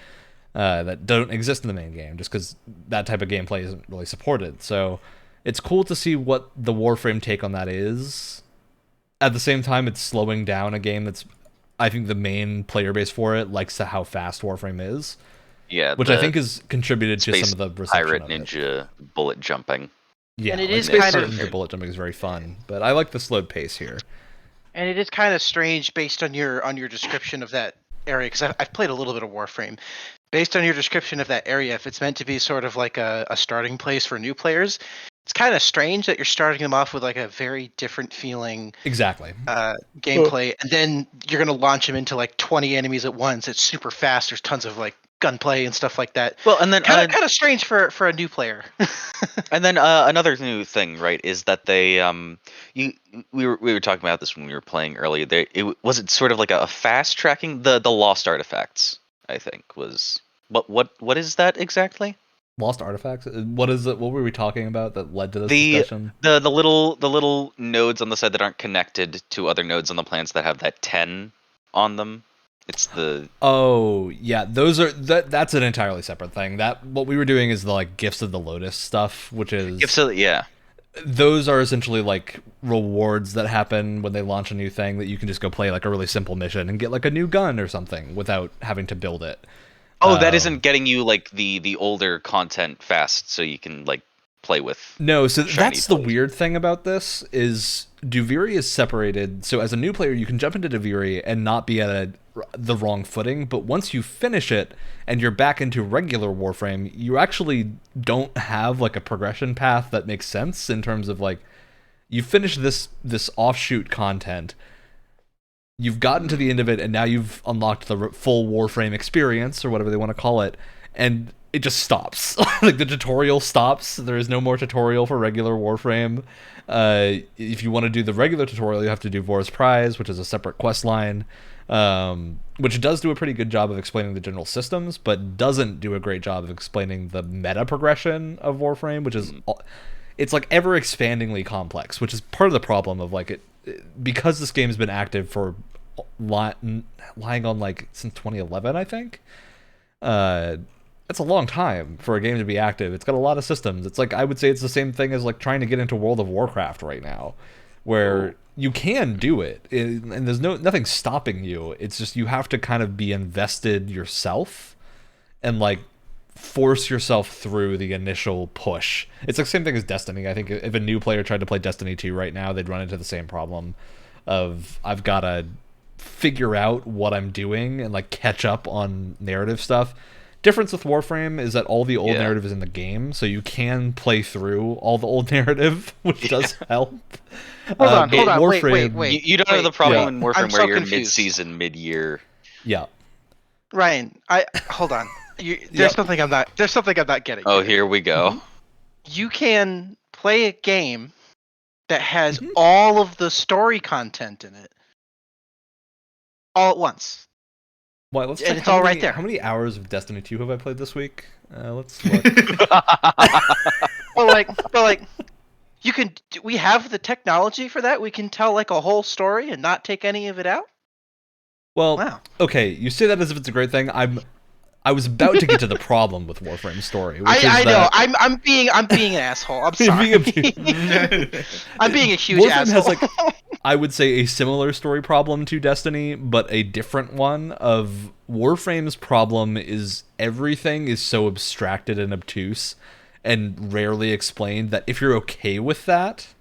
that don't exist in the main game, just because that type of gameplay isn't really supported. So it's cool to see what the Warframe take on that is. At the same time, it's slowing down a game that's, I think the main player base for it likes how fast Warframe is. Yeah, which I think has contributed to some of the reception pirate of ninja bullet jumping. Yeah, and it like is Space kind Pirate of Ninja bullet jumping is very fun, but I like the slowed pace here. And it is kind of strange based on your description of that area, because I've played a little bit of Warframe. Based on your description of that area, if it's meant to be sort of like a starting place for new players, it's kind of strange that you're starting them off with like a very different feeling gameplay, and then you're going to launch them into like 20 enemies at once. It's super fast. There's tons of like gunplay and stuff like that. Well, and then kind of strange for a new player. And then another new thing, right, is that they we were talking about this when we were playing earlier. Was it sort of like a fast tracking the lost artifacts, I think was what is that exactly? Lost artifacts? What is it? What were we talking about that led to this discussion? The little nodes on the side that aren't connected to other nodes on the planets that have that 10 on them. It's the that's an entirely separate thing. That what we were doing is the like Gifts of the Lotus stuff, which is Gifts of those are essentially like rewards that happen when they launch a new thing that you can just go play like a really simple mission and get like a new gun or something without having to build it. Oh, that isn't getting you like the older content fast, so you can like play with. No, so that's the weird thing about this is Duviri is separated. So as a new player, you can jump into Duviri and not be at the wrong footing. But once you finish it and you're back into regular Warframe, you actually don't have like a progression path that makes sense in terms of like you finish this offshoot content. You've gotten to the end of it, and now you've unlocked the full Warframe experience, or whatever they want to call it, and it just stops. Like, the tutorial stops. There is no more tutorial for regular Warframe. If you want to do the regular tutorial, you have to do Vor's Prize, which is a separate quest line, which does do a pretty good job of explaining the general systems, but doesn't do a great job of explaining the meta progression of Warframe, which is... It's, like, ever-expandingly complex, which is part of the problem of, like, because this game's been active for lying on like since 2011, I think. It's a long time for a game to be active. It's got a lot of systems. It's like, I would say it's the same thing as like trying to get into World of Warcraft right now, where you can do it, and there's nothing stopping you. It's just you have to kind of be invested yourself and like force yourself through the initial push. It's like the same thing as Destiny. I think if a new player tried to play Destiny 2 right now, they'd run into the same problem of I've got to figure out what I'm doing and like catch up on narrative stuff. Difference with Warframe is that all the old narrative is in the game, so you can play through all the old narrative, which does help. Hold on, Warframe, wait. You don't have the problem in Warframe where you're confused. mid-season, mid-year. Yeah. Ryan, hold on. There's something I'm not getting. Oh, here we go. You can play a game that has all of the story content in it all at once. Well, let's check and it's all right there. How many hours of Destiny 2 have I played this week? Let's look. but like, you can. We have the technology for that. We can tell like a whole story and not take any of it out. Well, wow. Okay, you say that as if it's a great thing. I was about to get to the problem with Warframe's story. I know. I'm being an asshole. I'm sorry. I'm being a huge Warframe asshole. has like, I would say, a similar story problem to Destiny, but a different one. Of Warframe's problem is everything is so abstracted and obtuse and rarely explained that if you're okay with that,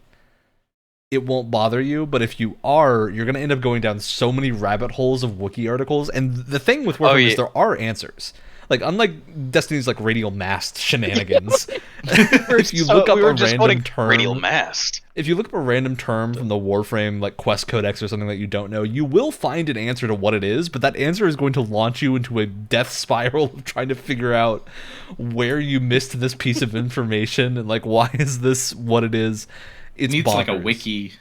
it won't bother you. But if you are, you're going to end up going down so many rabbit holes of wiki articles. And the thing with Warframe is there are answers. Like, unlike Destiny's like radial mast shenanigans, if you look up a random term, radial mast. If you look up a random term from the Warframe like quest codex or something that you don't know, you will find an answer to what it is, but that answer is going to launch you into a death spiral of trying to figure out where you missed this piece of information and like why is this what it is. It needs like a wiki.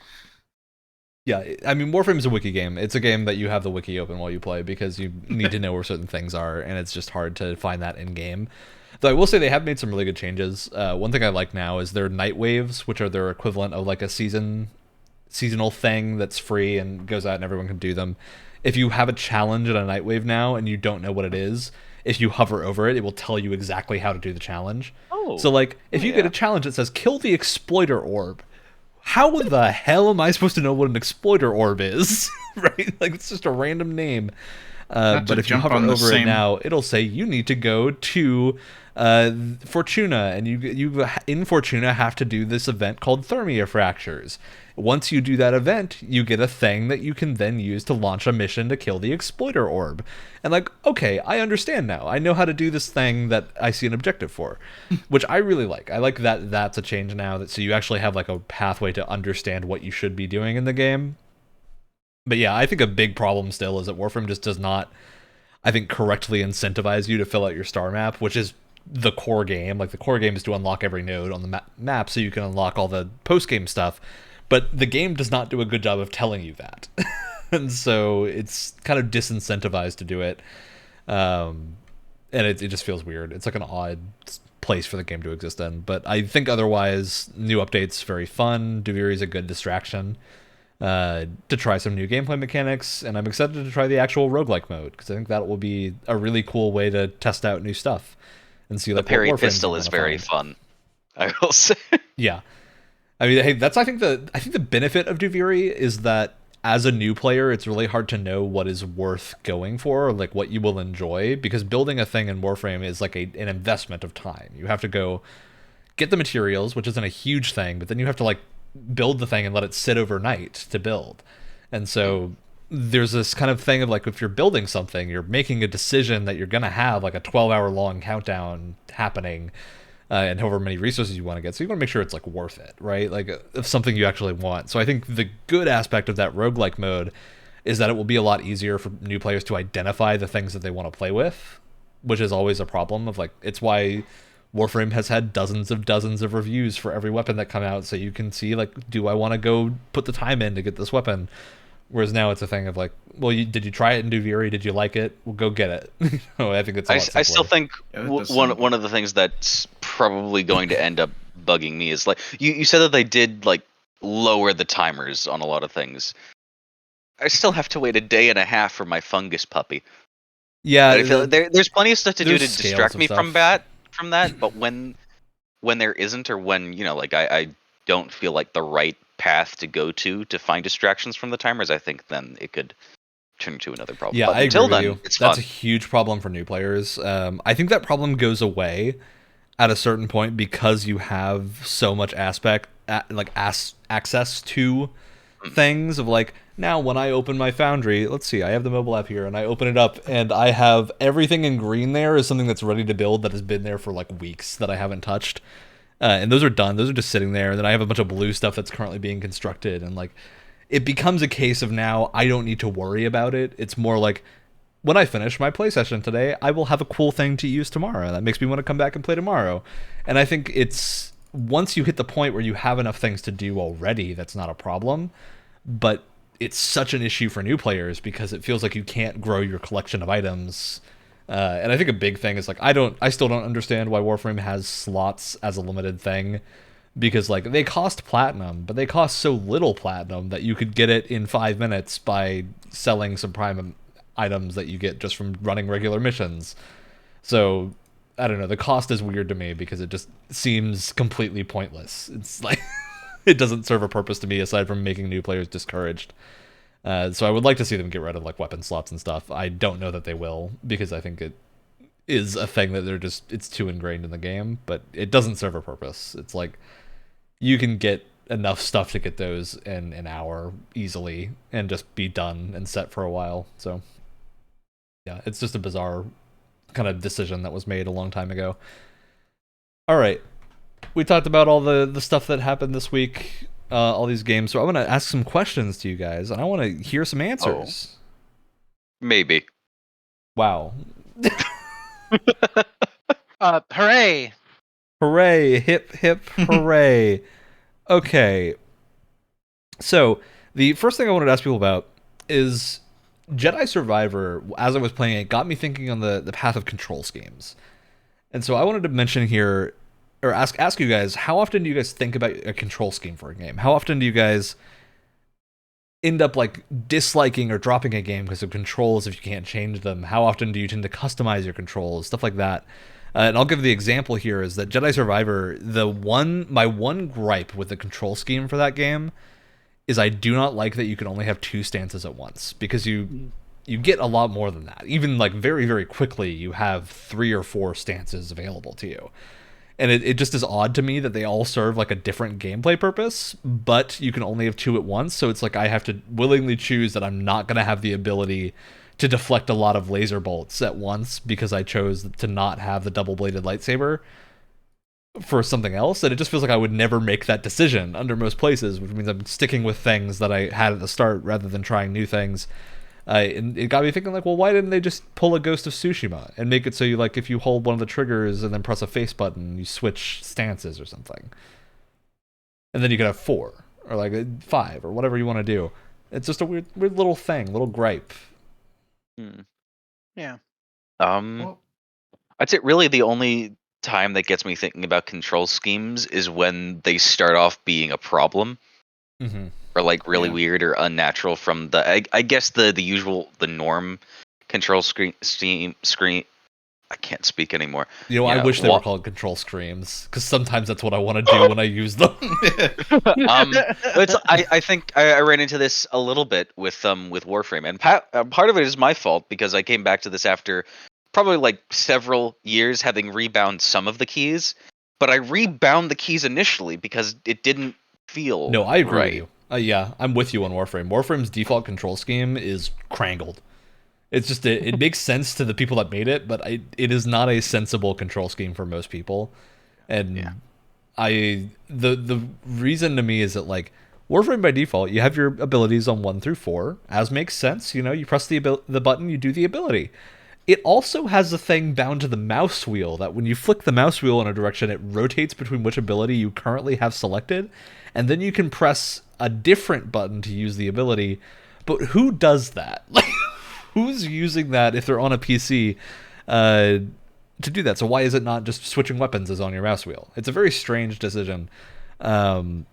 Yeah, I mean, Warframe is a wiki game. It's a game that you have the wiki open while you play because you need to know where certain things are, and it's just hard to find that in game. Though I will say they have made some really good changes. One thing I like now is their night waves, which are their equivalent of like a seasonal thing that's free and goes out and everyone can do them. If you have a challenge in a night wave now and you don't know what it is, if you hover over it, it will tell you exactly how to do the challenge. Oh. So like, if you get a challenge that says kill the exploiter orb, how the hell am I supposed to know what an exploiter orb is? Right? Like, it's just a random name. But if you hover over it now, it'll say you need to go to Fortuna, and you in Fortuna have to do this event called Thermia Fractures. Once you do that event, you get a thing that you can then use to launch a mission to kill the exploiter orb. And like, okay, I understand now. I know how to do this thing that I see an objective for, which I really like. I like that that's a change now, that so you actually have like a pathway to understand what you should be doing in the game. But yeah, I think a big problem still is that Warframe just does not, I think, correctly incentivize you to fill out your star map, which is the core game. Like, the core game is to unlock every node on the map so you can unlock all the post-game stuff. But the game does not do a good job of telling you that. And so it's kind of disincentivized to do it. And it just feels weird. It's like an odd place for the game to exist in. But I think otherwise, new updates, very fun. Duviri is a good distraction to try some new gameplay mechanics. And I'm excited to try the actual roguelike mode, because I think that will be a really cool way to test out new stuff. And see, like, the parry pistol is very fun, I will say. Yeah. I mean, hey, I think the benefit of Duviri is that as a new player, it's really hard to know what is worth going for, or like what you will enjoy, because building a thing in Warframe is like an investment of time. You have to go get the materials, which isn't a huge thing, but then you have to like build the thing and let it sit overnight to build. And so there's this kind of thing of like, if you're building something, you're making a decision that you're going to have like a 12-hour long countdown happening, and however many resources you want to get. So you want to make sure it's like worth it, right? Like, if something you actually want. So I think the good aspect of that roguelike mode is that it will be a lot easier for new players to identify the things that they want to play with, which is always a problem of like, it's why Warframe has had dozens of reviews for every weapon that come out. So you can see like, do I want to go put the time in to get this weapon? Whereas now it's a thing of like, well, did you try it in Duviri? Did you like it? Well, go get it. I think it's a lot simpler. I still think one of the things that's probably going to end up bugging me is like, you said that they did like lower the timers on a lot of things. I still have to wait a day and a half for my fungus puppy. Yeah, I feel there's plenty of stuff to do to distract me from that. But when there isn't, or when, you know, like I don't feel like the right path to go to find distractions from the timers, I think then it could turn into another problem. Yeah, but I until agree with then, you. it's That's fun. a huge problem for new players. I think that problem goes away at a certain point because you have so much access to things of like, now when I open my Foundry, let's see, I have the mobile app here, and I open it up, and I have everything in green there is something that's ready to build that has been there for like weeks that I haven't touched. And those are done. Those are just sitting there. And then I have a bunch of blue stuff that's currently being constructed. And like, it becomes a case of now I don't need to worry about it. It's more like, when I finish my play session today, I will have a cool thing to use tomorrow. That makes me want to come back and play tomorrow. And I think it's, once you hit the point where you have enough things to do already, that's not a problem. But it's such an issue for new players because it feels like you can't grow your collection of items. And I think a big thing is like, I still don't understand why Warframe has slots as a limited thing, because like, they cost platinum, but they cost so little platinum that you could get it in 5 minutes by selling some prime items that you get just from running regular missions. So I don't know, the cost is weird to me because it just seems completely pointless. It's like, it doesn't serve a purpose to me aside from making new players discouraged. So I would like to see them get rid of like weapon slots and stuff. I don't know that they will, because I think it is a thing that it's too ingrained in the game, but it doesn't serve a purpose. It's like, you can get enough stuff to get those in an hour easily and just be done and set for a while. So yeah, it's just a bizarre kind of decision that was made a long time ago. All right. We talked about all the stuff that happened this week. All these games. So I want to ask some questions to you guys, and I want to hear some answers. Maybe. Wow. Hooray! Hooray! Hip hip hooray! Okay. So The first thing I wanted to ask people about is Jedi Survivor. As I was playing it, got me thinking on the path of control schemes. And so I wanted to mention here, or ask you guys, how often do you guys think about a control scheme for a game? How often do you guys end up like disliking or dropping a game because of controls if you can't change them? How often do you tend to customize your controls? Stuff like that. And I'll give the example here is that Jedi Survivor, my one gripe with the control scheme for that game is I do not like that you can only have 2 stances at once, because you get a lot more than that. Even like very, very quickly, you have 3 or 4 stances available to you. And it just is odd to me that they all serve like a different gameplay purpose, but you can only have 2 at once. So it's like I have to willingly choose that I'm not going to have the ability to deflect a lot of laser bolts at once because I chose to not have the double-bladed lightsaber for something else. And it just feels like I would never make that decision under most places, which means I'm sticking with things that I had at the start rather than trying new things. And it got me thinking, like, well, why didn't they just pull a Ghost of Tsushima and make it so you, like, if you hold one of the triggers and then press a face button, you switch stances or something, and then you could have 4 or like 5 or whatever you want to do. It's just a weird little thing, little gripe. Yeah. I'd say really the only time that gets me thinking about control schemes is when they start off being a problem. Mm-hmm. Or like really weird or unnatural from the I guess the norm control screen. I can't speak anymore. I wish they were called control screams, because sometimes that's what I want to do when I use them. I think I ran into this a little bit with Warframe, and part of it is my fault because I came back to this after probably like several years having rebound some of the keys, but I rebound the keys initially because it didn't feel No, I agree right. with you. Yeah, I'm with you on Warframe. Warframe's default control scheme is crangled. It's just it makes sense to the people that made it, but it is not a sensible control scheme for most people. And the reason to me is that like Warframe by default, you have your abilities on 1 through 4, as makes sense. You press the button, you do the ability. It also has a thing bound to the mouse wheel that when you flick the mouse wheel in a direction, it rotates between which ability you currently have selected, and then you can press a different button to use the ability. But who does that? Like, who's using that if they're on a PC to do that? So why is it not just switching weapons as on your mouse wheel? It's a very strange decision. And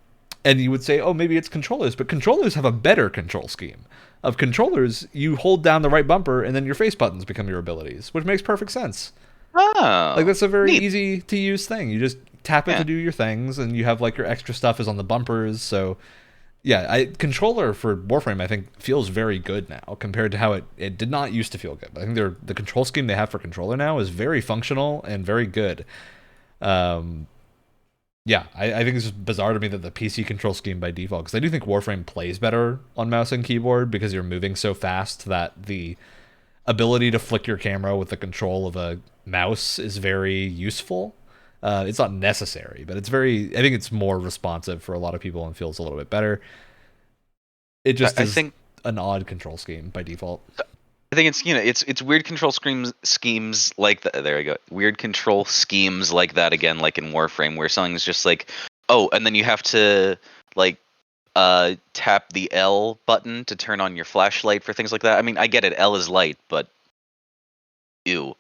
you would say, oh, maybe it's controllers, but controllers have a better control scheme. Of controllers, you hold down the right bumper and then your face buttons become your abilities, which makes perfect sense. Oh, like that's a very easy to use thing. You just tap it to do your things, and you have like your extra stuff is on the bumpers. So yeah, controller for Warframe I think feels very good now compared to how it did not used to feel good. But I think the control scheme they have for controller now is very functional and very good. Yeah, I think it's just bizarre to me that the PC control scheme by default, because I do think Warframe plays better on mouse and keyboard because you're moving so fast that the ability to flick your camera with the control of a mouse is very useful. It's not necessary, but I think it's more responsive for a lot of people and feels a little bit better. It just is an odd control scheme by default. I think it's weird control schemes like that. There you go. Weird control schemes like that again, like in Warframe, where something's just like, oh, and then you have to like tap the L button to turn on your flashlight for things like that. I mean, I get it, L is light, but ew.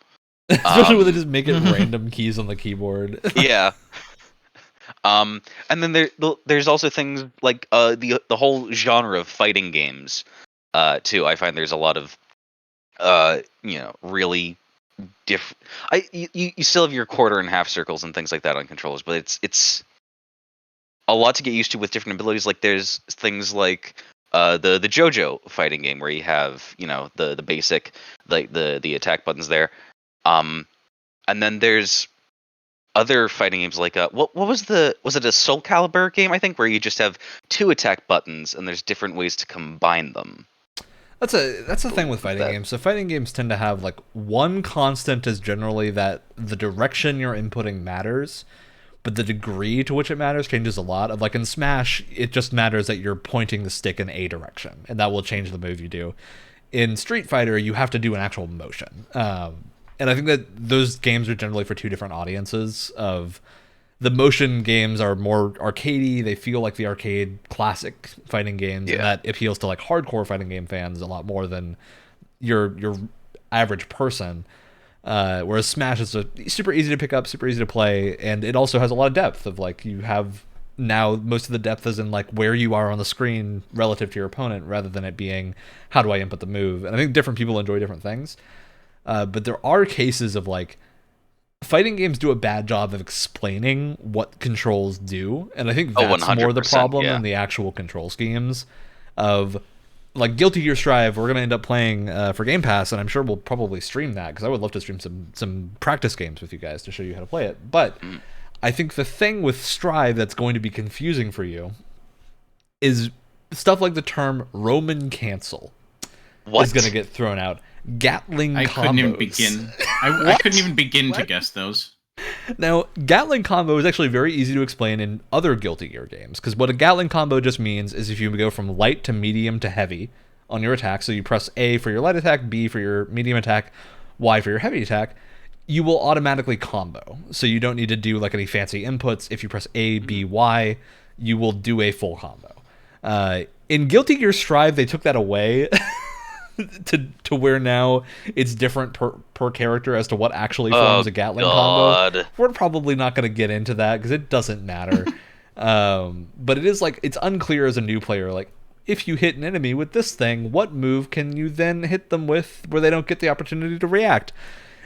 Especially when they just make it random keys on the keyboard. Yeah. And then there's also things like the whole genre of fighting games too. I find there's a lot of really different. You still have your quarter and half circles and things like that on controllers, but it's a lot to get used to with different abilities. Like there's things like the JoJo fighting game where you have the basic like the attack buttons there, and then there's other fighting games like what was it a Soul Calibur game I think where you just have 2 attack buttons and there's different ways to combine them. That's a thing with fighting games. So fighting games tend to have like one constant is generally that the direction you're inputting matters, but the degree to which it matters changes a lot. Of like in Smash, it just matters that you're pointing the stick in a direction, and that will change the move you do. In Street Fighter, you have to do an actual motion. And I think that those games are generally for 2 different audiences of the motion games are more arcadey. They feel like the arcade classic fighting games, and that appeals to like hardcore fighting game fans a lot more than your average person. Whereas Smash is super easy to pick up, super easy to play, and it also has a lot of depth of like you have now most of the depth is in like where you are on the screen relative to your opponent rather than it being how do I input the move. And I think different people enjoy different things. But there are cases of like fighting games do a bad job of explaining what controls do, and I think that's more the problem than the actual control schemes of like Guilty Gear Strive. We're going to end up playing for Game Pass, and I'm sure we'll probably stream that because I would love to stream some practice games with you guys to show you how to play it. But I think the thing with Strive that's going to be confusing for you is stuff like the term Roman cancel is going to get thrown out. Gatling combos. Couldn't even begin. I couldn't even begin to guess those. Now, Gatling combo is actually very easy to explain in other Guilty Gear games, because what a Gatling combo just means is if you go from light to medium to heavy on your attack, so you press A for your light attack, B for your medium attack, Y for your heavy attack, you will automatically combo. So you don't need to do like any fancy inputs. If you press A, B, Y, you will do a full combo. In Guilty Gear Strive, they took that away to where now it's different per character as to what actually forms a Gatling combo. We're probably not going to get into that because it doesn't matter. But it is like, it's unclear as a new player, like, if you hit an enemy with this thing, what move can you then hit them with where they don't get the opportunity to react?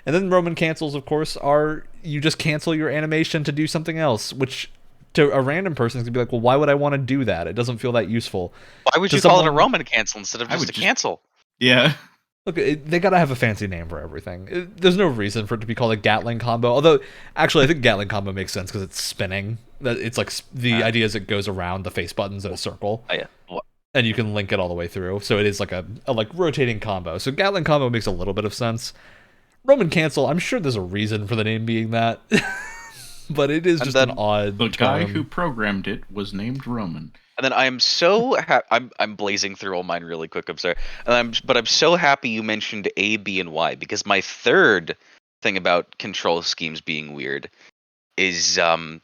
And then Roman cancels, of course, are you just cancel your animation to do something else, which to a random person is going to be like, well, why would I want to do that? It doesn't feel that useful. Why would you call it a Roman cancel instead of just a cancel? Yeah. Look, they gotta have a fancy name for everything. There's no reason for it to be called a Gatling combo. Although, actually, I think Gatling combo makes sense because it's spinning. It's like the idea is it goes around the face buttons in a circle. Oh, yeah. And you can link it all the way through. So it is like a like rotating combo. So Gatling combo makes a little bit of sense. Roman cancel, I'm sure there's a reason for the name being that. But it is just an odd The guy term. who programmed it was named Roman. And then I am so I'm blazing through all mine really quick. I'm sorry, but I'm so happy you mentioned A, B, and Y because my third thing about control schemes being weird is more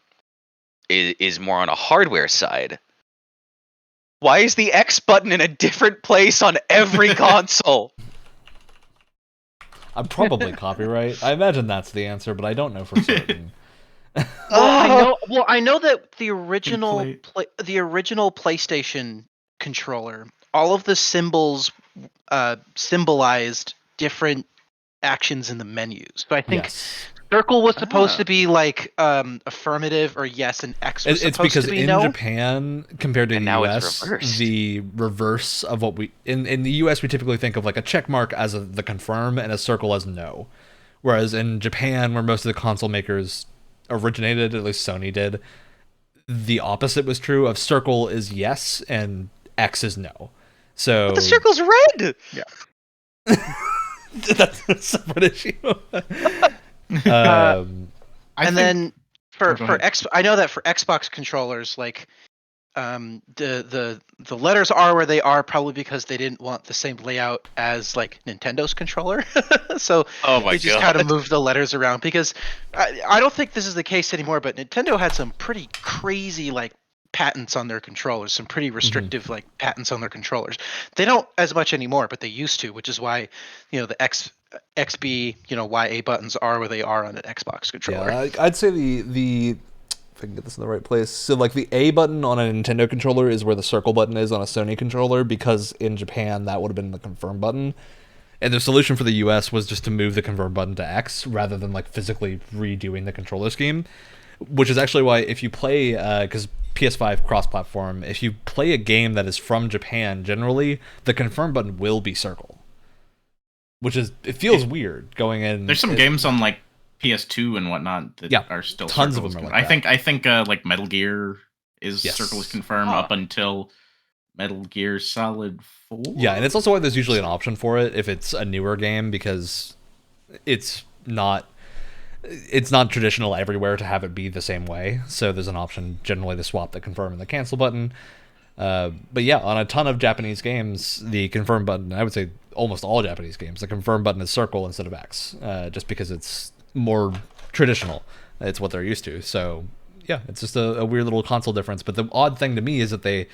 on a hardware side. Why is the X button in a different place on every console? I'm probably copyright. I imagine that's the answer, but I don't know for certain. I know that the original PlayStation controller, all of the symbols symbolized different actions in the menus. So I think circle was supposed to be like affirmative or yes, and X was supposed to be no. It's because in Japan, compared to the US, the reverse of what we in the US we typically think of like a check mark as the confirm and a circle as no. Whereas in Japan, where most of the console makers originated, at least Sony did, the opposite was true of circle is yes and X is no. So but the circle's red. Yeah. That's a separate issue. Then for X, I know that for Xbox controllers, like the letters are where they are probably because they didn't want the same layout as like Nintendo's controller. So they just kind of moved the letters around because I don't think this is the case anymore, but Nintendo had some pretty crazy like patents on their controllers, some pretty restrictive like patents on their controllers. They don't as much anymore, but they used to, which is why, the XB, YA buttons are where they are on an Xbox controller. Yeah, I'd say the if I can get this in the right place. So like the A button on a Nintendo controller is where the circle button is on a Sony controller, because in Japan that would have been the confirm button. And the solution for the US was just to move the confirm button to X rather than like physically redoing the controller scheme, which is actually why if you play, because PS5 cross-platform, if you play a game that is from Japan, generally the confirm button will be circle, which is, it feels weird going in. There's some games on like PS2 and whatnot that are still tons of them are like I think like Metal Gear is circle is confirmed up until Metal Gear Solid 4. Yeah, and it's also why there's usually an option for it if it's a newer game, because it's not traditional everywhere to have it be the same way. So there's an option generally to swap the confirm and the cancel button. But yeah, on a ton of Japanese games, the confirm button, I would say almost all Japanese games, the confirm button is circle instead of X, just because it's more traditional. It's what they're used to. So Yeah, it's just a weird little console difference. But the odd thing to me is that they,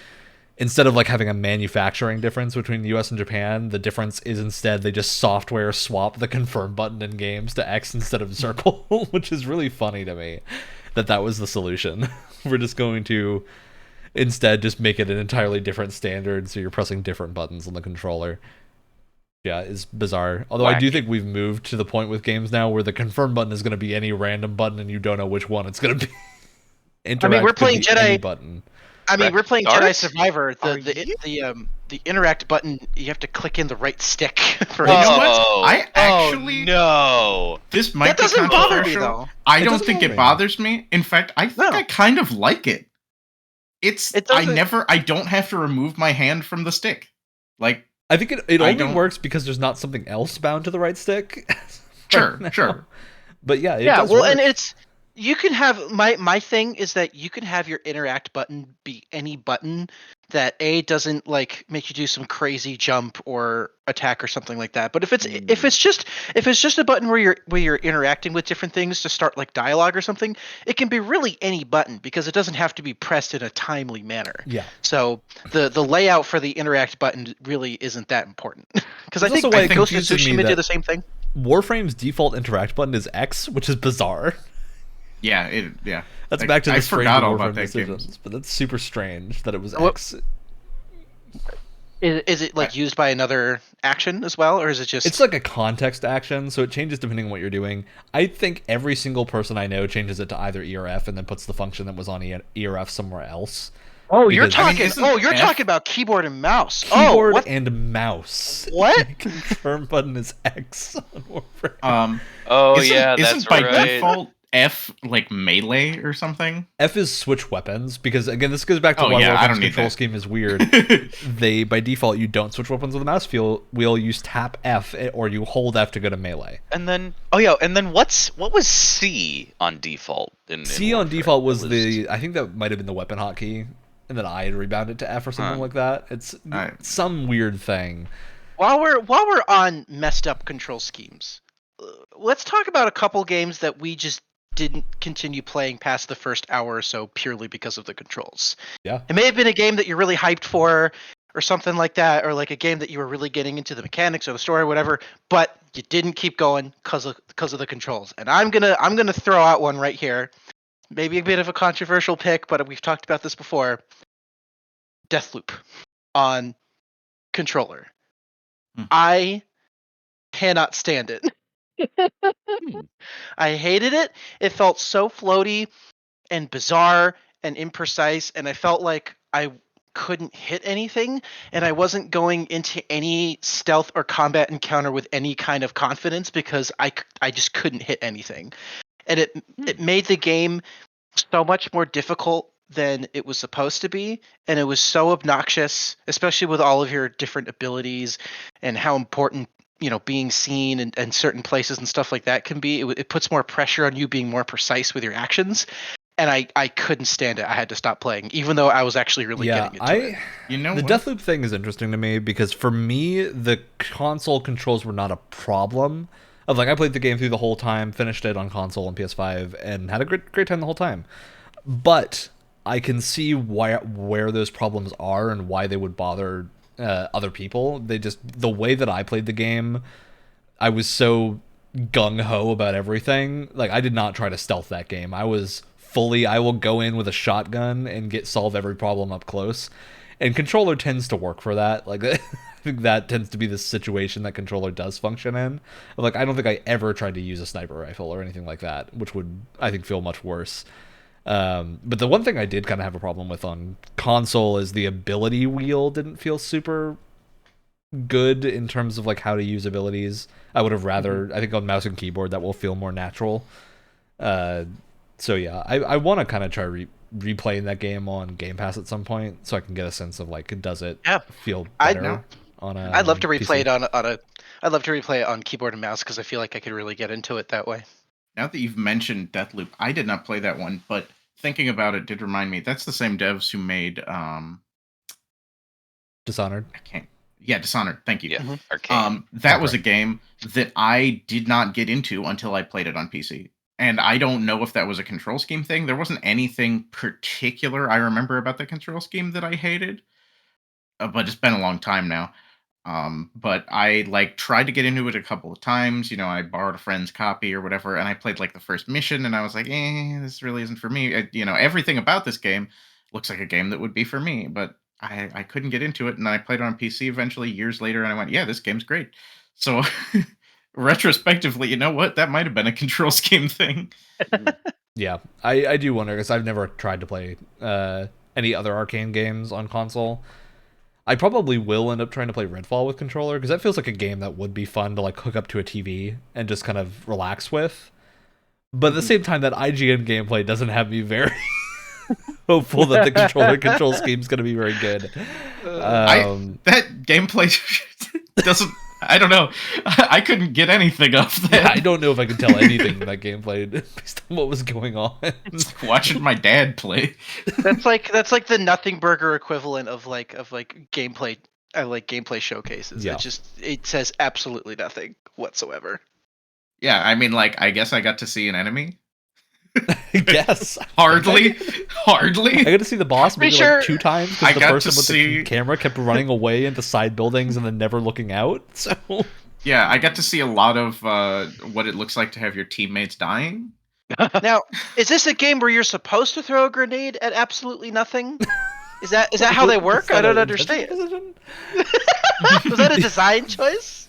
instead of like having a manufacturing difference between the US and Japan, the difference is instead they just software swap the confirm button in games to X instead of circle, which is really funny to me that was the solution. We're just going to instead just make it an entirely different standard, so you're pressing different buttons on the controller. Yeah, it's bizarre. Although I do think we've moved to the point with games now where the confirm button is going to be any random button and you don't know which one it's going to be. We're playing Jedi button. We're playing Jedi Survivor. The interact button, you have to click in the right stick. For you know what? I actually no. This might that be doesn't bother me controversial. though. I don't think it bothers me. In fact, I think I kind of like it. I don't have to remove my hand from the stick. Like, I think it only works because there's not something else bound to the right stick. Sure. But yeah, it does work. And it's you can have my thing is that you can have your interact button be any button that doesn't like make you do some crazy jump or attack or something like that. But if it's just a button where you're interacting with different things to start like dialogue or something, it can be really any button because it doesn't have to be pressed in a timely manner. Yeah. So the layout for the interact button really isn't that important because I think Ghost of Tsushima did the same thing. Warframe's default interact button is X, which is bizarre. Yeah, That's back to the strange Warframe decisions, game. but that's super strange that it was X. Is it like used by another action as well, or is it just? It's like a context action, so it changes depending on what you're doing. I think every single person I know changes it to either E or F, and then puts the function that was on E or F somewhere else. Oh, you're talking about keyboard and mouse. Keyboard and mouse. What? Confirm button is X on Warframe. Isn't by default F like melee or something? F is switch weapons, because again, this goes back to why Warframe's control scheme is weird. They, by default, you don't switch weapons with the mouse wheel. You tap F or you hold F to go to melee. And then what was C on default? C on default was I think that might have been the weapon hotkey, and then I had rebounded to F or something like that. It's some weird thing. While we're on messed up control schemes, let's talk about a couple games that we just didn't continue playing past the first hour or so purely because of the controls. Yeah. It may have been a game that you're really hyped for or something like that, or like a game that you were really getting into the mechanics or the story or whatever, but you didn't keep going because of the controls. And I'm gonna throw out one right here. Maybe a bit of a controversial pick, but we've talked about this before. Deathloop on controller. I cannot stand it. I hated it. It felt so floaty and bizarre and imprecise, and I felt like I couldn't hit anything, and I wasn't going into any stealth or combat encounter with any kind of confidence because I just couldn't hit anything. And it made the game so much more difficult than it was supposed to be, and it was so obnoxious, especially with all of your different abilities and how important being seen and certain places and stuff like that can be. It puts more pressure on you being more precise with your actions, and I couldn't stand it. I had to stop playing, even though I was actually really getting into it. The Deathloop thing is interesting to me because for me, the console controls were not a problem. I played the game through the whole time, finished it on console and PS5, and had a great time the whole time. But I can see where those problems are and why they would bother other people. The way that I played the game, I was so gung-ho about everything. I did not try to stealth that game. I was I will go in with a shotgun and solve every problem up close. And controller tends to work for that. I think that tends to be the situation that controller does function in. I don't think I ever tried to use a sniper rifle or anything like that, which would, I think, feel much worse. But the one thing I did kind of have a problem with on console is the ability wheel didn't feel super good in terms of how to use abilities. I would have rather, I think on mouse and keyboard that will feel more natural. So yeah, I want to kind of try replaying that game on Game Pass at some point so I can get a sense of does it feel better on a I'd love to replay PC? I'd love to replay it on keyboard and mouse because I feel like I could really get into it that way. Now that you've mentioned Deathloop, I did not play that one, but thinking about it did remind me that's the same devs who made Dishonored. Dishonored. Thank you. Yeah, Arcane. That was a game that I did not get into until I played it on PC. And I don't know if that was a control scheme thing. There wasn't anything particular I remember about the control scheme that I hated, but it's been a long time now. But I like tried to get into it a couple of times. You know, I borrowed a friend's copy or whatever, and I played like the first mission, and I was like, this really isn't for me. You know, everything about this game looks like a game that would be for me, but I couldn't get into it. And then I played it on PC eventually years later, and I went, yeah, this game's great. So retrospectively, you know what? That might have been a control scheme thing. Yeah, I do wonder, because I've never tried to play any other Arcane games on console. I probably will end up trying to play Redfall with controller, because that feels like a game that would be fun to like hook up to a TV and just kind of relax with. But at the same time, that IGN gameplay doesn't have me very hopeful that the control scheme is going to be very good. That gameplay doesn't... I don't know. I couldn't get anything off that. Yeah, I don't know if I could tell anything from that gameplay based on what was going on. It's like watching my dad play. That's like the Nothing Burger equivalent of gameplay. I like gameplay showcases. Yeah. It says absolutely nothing whatsoever. Yeah, I mean, like, I guess I got to see an enemy. I guess. Hardly. I got to see the boss maybe like 2 times, because the person with the camera kept running away into side buildings and then never looking out. So yeah, I got to see a lot of what it looks like to have your teammates dying. Now, is this a game where you're supposed to throw a grenade at absolutely nothing? Is that how they work? I don't understand. Was that a design choice?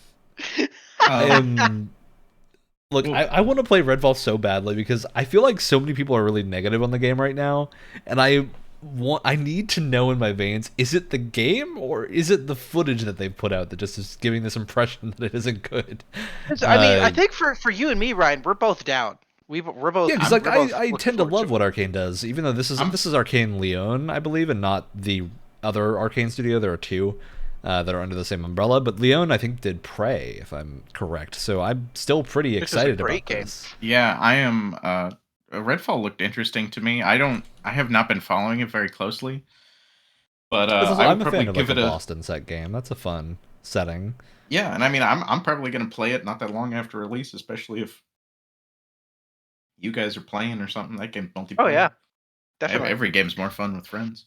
Look, I want to play Redfall so badly, because I feel like so many people are really negative on the game right now, and I need to know in my veins, is it the game or is it the footage that they've put out that just is giving this impression that it isn't good? I mean, I think for you and me, Ryan, we're both down. We're both. Yeah, because like I tend to love what Arcane does, even though this is Arcane Leon, I believe, and not the other Arcane studio. There are 2. That are under the same umbrella, but Leon, I think, did Prey, if I'm correct. So I'm still pretty excited about this. Yeah, I am. Redfall looked interesting to me. I have not been following it very closely, but I'm a fan of like the Boston set game. That's a fun setting. Yeah, and I mean, I'm probably going to play it not that long after release, especially if you guys are playing or something. That game's multiplayer. Oh yeah, definitely. Every game's more fun with friends.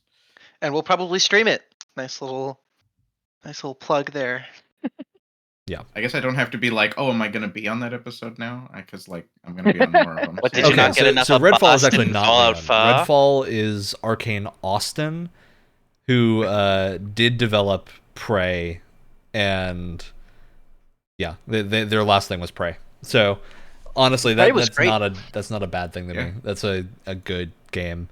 And we'll probably stream it. Nice little plug there. Yeah. I guess I don't have to be like, oh, am I going to be on that episode now? Because like I'm going to be on more of them. What, did you not get enough of Redfall is Boston, actually not Fallout 5? Redfall is Arcane Austin, who did develop Prey, and yeah, their last thing was Prey. So honestly, that's not a bad thing to me. That's a good game.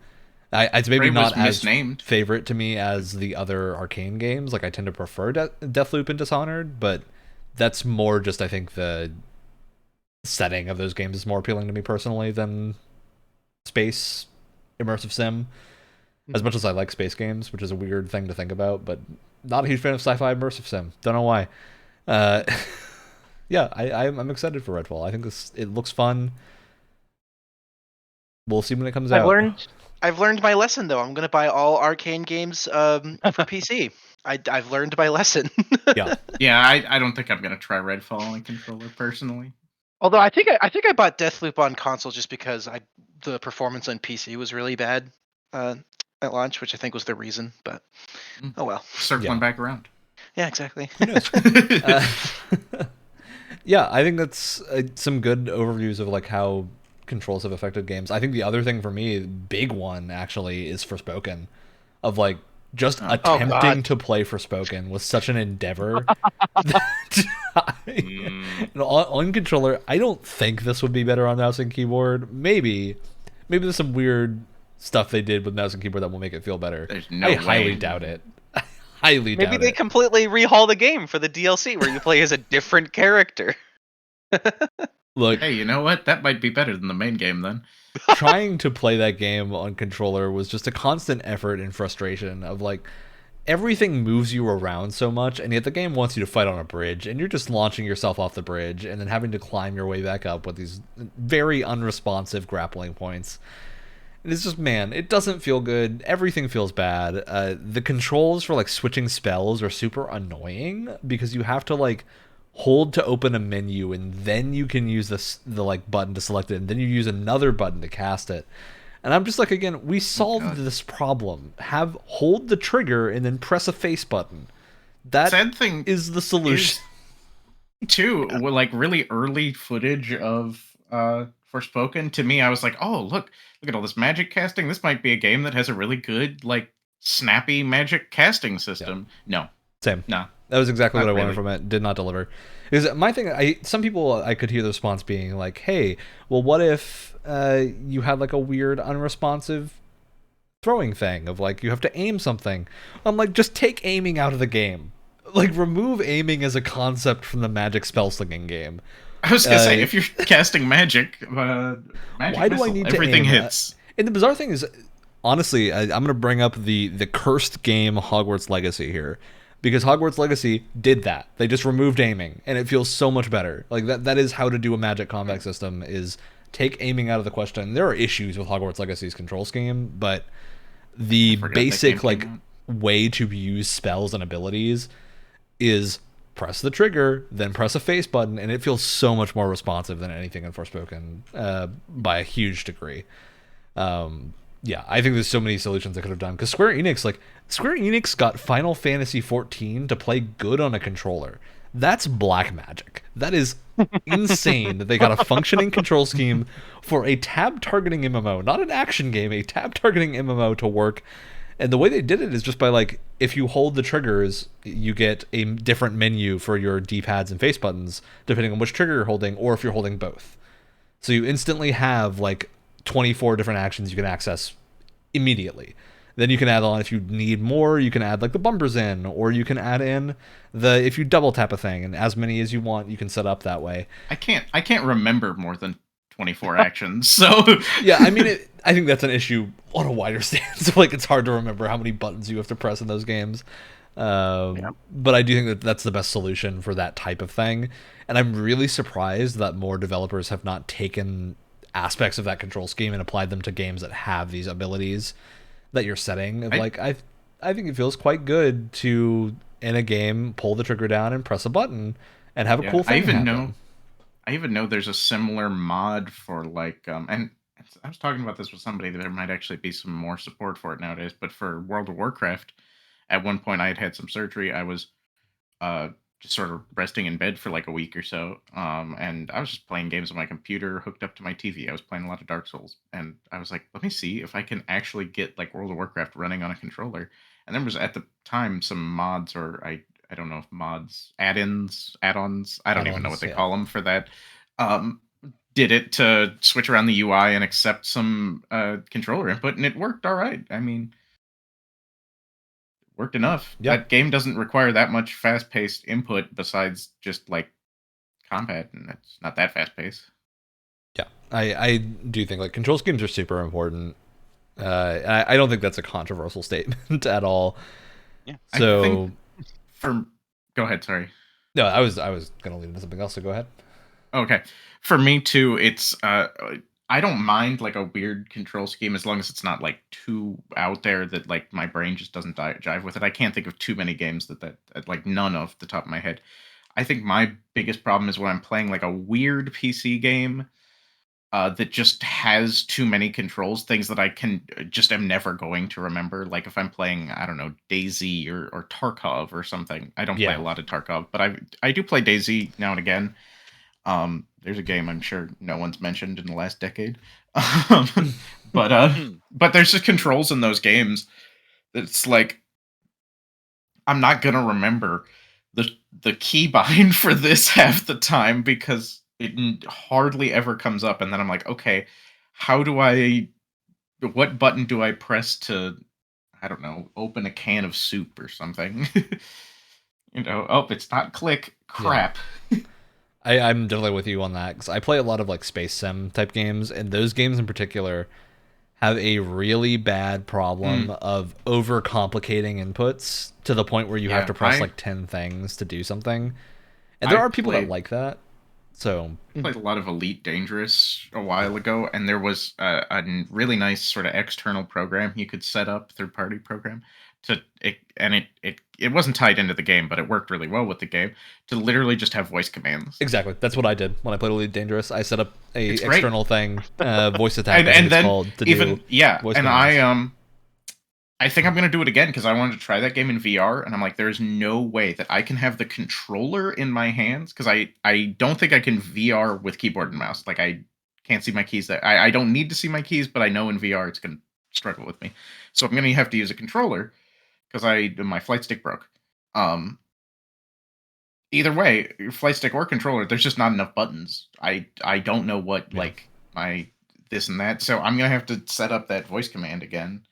It's maybe not as favorite to me as the other Arcane games. Like, I tend to prefer Deathloop and Dishonored, but that's more just, I think, the setting of those games is more appealing to me personally than space immersive sim. As much as I like space games, which is a weird thing to think about, but not a huge fan of sci-fi immersive sim. Don't know why. Yeah, I'm excited for Redfall. I think it looks fun. We'll see when it comes out. I've learned my lesson, though. I'm going to buy all Arcane games for PC. I've learned my lesson. Yeah, I don't think I'm going to try Redfall on controller personally. Although I think I bought Deathloop on console just because the performance on PC was really bad at launch, which I think was the reason. But oh well. Circling back around. Yeah, exactly. Who knows? Yeah, I think that's some good overviews of like how controls have affected games. I think the other thing for me, big one actually, is Forspoken. Of like just attempting to play Forspoken was such an endeavor. On controller, I don't think this would be better on mouse and keyboard. Maybe there's some weird stuff they did with mouse and keyboard that will make it feel better. There's no I way. highly doubt it. Maybe they completely rehaul the game for the DLC where you play as a different character. Look, hey, you know what? That might be better than the main game then. Trying to play that game on controller was just a constant effort and frustration of like everything moves you around so much, and yet the game wants you to fight on a bridge, and you're just launching yourself off the bridge and then having to climb your way back up with these very unresponsive grappling points. It's just, man, it doesn't feel good. Everything feels bad. The controls for like switching spells are super annoying because you have to like hold to open a menu, and then you can use the like button to select it, and then you use another button to cast it. And I'm just like, again, we solved this problem. Hold the trigger and then press a face button. That sad thing is the solution. Too, with like really early footage of Forspoken, to me, I was like, oh, look at all this magic casting. This might be a game that has a really good, like, snappy magic casting system. Yeah. No. Same. No. That was exactly what I wanted from it. Did not deliver. Because my thing, some people, I could hear the response being like, hey, well, what if you had like a weird unresponsive throwing thing of like, you have to aim something. I'm like, just take aiming out of the game. Like, remove aiming as a concept from the magic spell slinging game. I was gonna say, if you're casting magic why missile, do I need everything to aim? hits. And the bizarre thing is, honestly, I'm going to bring up the cursed game Hogwarts Legacy here, because Hogwarts Legacy did that. They just removed aiming, and it feels so much better. Like that is how to do a magic combat system, is take aiming out of the question. There are issues with Hogwarts Legacy's control scheme, but the basic like way to use spells and abilities is press the trigger, then press a face button, and it feels so much more responsive than anything in Forspoken by a huge degree. Yeah, I think there's so many solutions they could have done, because Square Enix got Final Fantasy XIV to play good on a controller. That's black magic. That is insane that they got a functioning control scheme for a tab targeting MMO, not an action game, a tab targeting MMO to work. And the way they did it is just by, like, if you hold the triggers, you get a different menu for your D-pads and face buttons, depending on which trigger you're holding, or if you're holding both. So you instantly have, like, 24 different actions you can access immediately. Then you can add on, if you need more, you can add, like, the bumpers in, or you can add in if you double tap a thing, and as many as you want, you can set up that way. I can't remember more than 24 actions, so yeah, I mean, I think that's an issue on a wider stance. Like, it's hard to remember how many buttons you have to press in those games. But I do think that that's the best solution for that type of thing. And I'm really surprised that more developers have not taken aspects of that control scheme and applied them to games that have these abilities that you're setting. I think it feels quite good to, in a game, pull the trigger down and press a button and have a cool thing happen. I even know there's a similar mod for, like, and I was talking about this with somebody, that there might actually be some more support for it nowadays, but for World of Warcraft, at one point I had some surgery. I was just sort of resting in bed for like a week or so, and I was just playing games on my computer hooked up to my TV. I was playing a lot of Dark Souls, and I was like, let me see if I can actually get, like, World of Warcraft running on a controller. And there was, at the time, some mods, or I don't know if mods, add-ons, I don't even know what they call them for that, did it to switch around the UI and accept some controller input, and it worked all right. I mean, worked enough. Yeah. That game doesn't require that much fast-paced input besides just, like, combat, and it's not that fast-paced. Yeah, I do think, like, control schemes are super important. I don't think that's a controversial statement at all. Yeah. So... Go ahead, sorry. No, I was gonna lead into something else, so go ahead. Okay. For me too, it's I don't mind, like, a weird control scheme as long as it's not, like, too out there that, like, my brain just doesn't jive with it. I can't think of too many games that like, none off the top of my head. I think my biggest problem is when I'm playing, like, a weird PC game that just has too many controls, things that I am never going to remember. Like, if I'm playing, I don't know, DayZ or Tarkov or something. I don't play a lot of Tarkov, but I do play DayZ now and again. There's a game I'm sure no one's mentioned in the last decade. But there's just controls in those games that's like, I'm not gonna remember the keybind for this half the time, because it hardly ever comes up, and then I'm like, okay, what button do I press to, I don't know, open a can of soup or something? It's not click, crap. Yeah. I'm definitely with you on that, because I play a lot of, like, space sim type games, and those games in particular have a really bad problem of overcomplicating inputs to the point where you have to press like 10 things to do something. And there are people that like that. So I played a lot of Elite Dangerous a while ago, and there was a really nice sort of external program you could set up, third-party program, it it wasn't tied into the game, but it worked really well with the game to literally just have voice commands. Exactly. That's what I did when I played Elite Dangerous. I set up a It's great. external thing, voice attack, and it's then called, to even do voice and commands. I think I'm gonna do it again because I wanted to try that game in VR, and I'm like, there's no way that I can have the controller in my hands because I don't think I can VR with keyboard and mouse. Like I can't see my keys. That I don't need to see my keys, but I know in VR it's gonna struggle with me. So I'm gonna have to use a controller because my flight stick broke. Either way, flight stick or controller, there's just not enough buttons. I don't know what like my this and that. So I'm gonna have to set up that voice command again.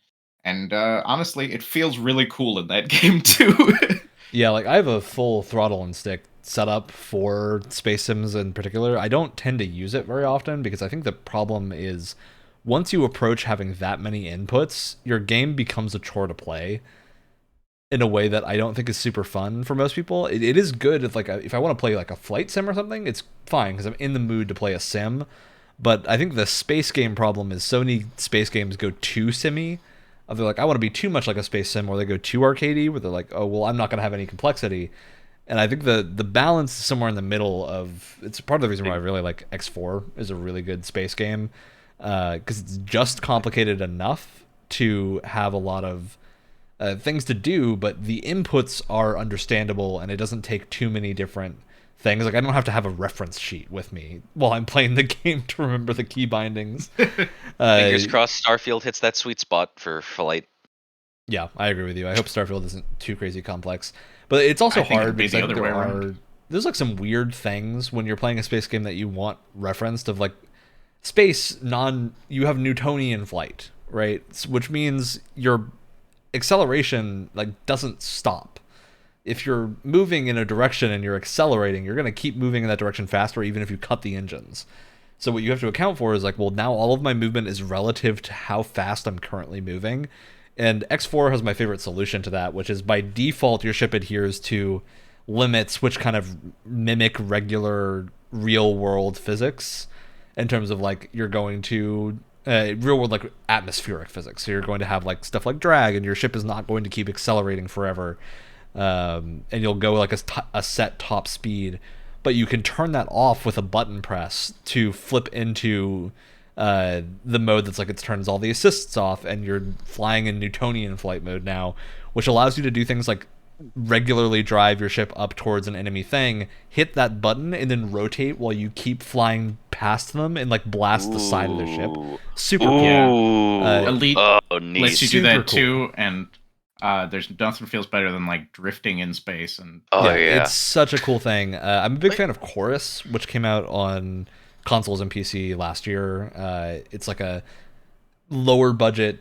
And honestly, it feels really cool in that game too. Yeah, like I have a full throttle and stick set up for Space Sims in particular. I don't tend to use it very often because I think the problem is once you approach having that many inputs, your game becomes a chore to play in a way that I don't think is super fun for most people. It is good if if I want to play like a flight sim or something, it's fine because I'm in the mood to play a sim. But I think the space game problem is so many space games go too simmy. They're like, I want to be too much like a space sim, or they go too arcadey, where they're like, oh, well, I'm not going to have any complexity. And I think the balance is somewhere in the middle of, it's part of the reason why I really like X4 is a really good space game, because it's just complicated enough to have a lot of things to do, but the inputs are understandable, and it doesn't take too many different things. Like I don't have to have a reference sheet with me while I'm playing the game to remember the key bindings. Fingers crossed Starfield hits that sweet spot for flight. Yeah, I agree with you. I hope Starfield isn't too crazy complex. But it's also hard because I think there's like some weird things when you're playing a space game that you want referenced of like space you have Newtonian flight, right? Which means your acceleration like doesn't stop. If you're moving in a direction and you're accelerating, you're going to keep moving in that direction faster even if you cut the engines. So what you have to account for is like, well, now all of my movement is relative to how fast I'm currently moving. And X4 has my favorite solution to that, which is by default, your ship adheres to limits which kind of mimic regular real world physics in terms of like you're going to real world like atmospheric physics. So you're going to have like stuff like drag, and your ship is not going to keep accelerating forever. And you'll go like a set top speed, but you can turn that off with a button press to flip into the mode that's like it turns all the assists off, and you're flying in Newtonian flight mode now, which allows you to do things like regularly drive your ship up towards an enemy thing, hit that button, and then rotate while you keep flying past them and like blast the side of their ship. Super cool. Elite lets you do that too, and there's nothing feels better than like drifting in space. And it's such a cool thing. I'm a big fan of Chorus, which came out on consoles and PC last year. It's like a lower budget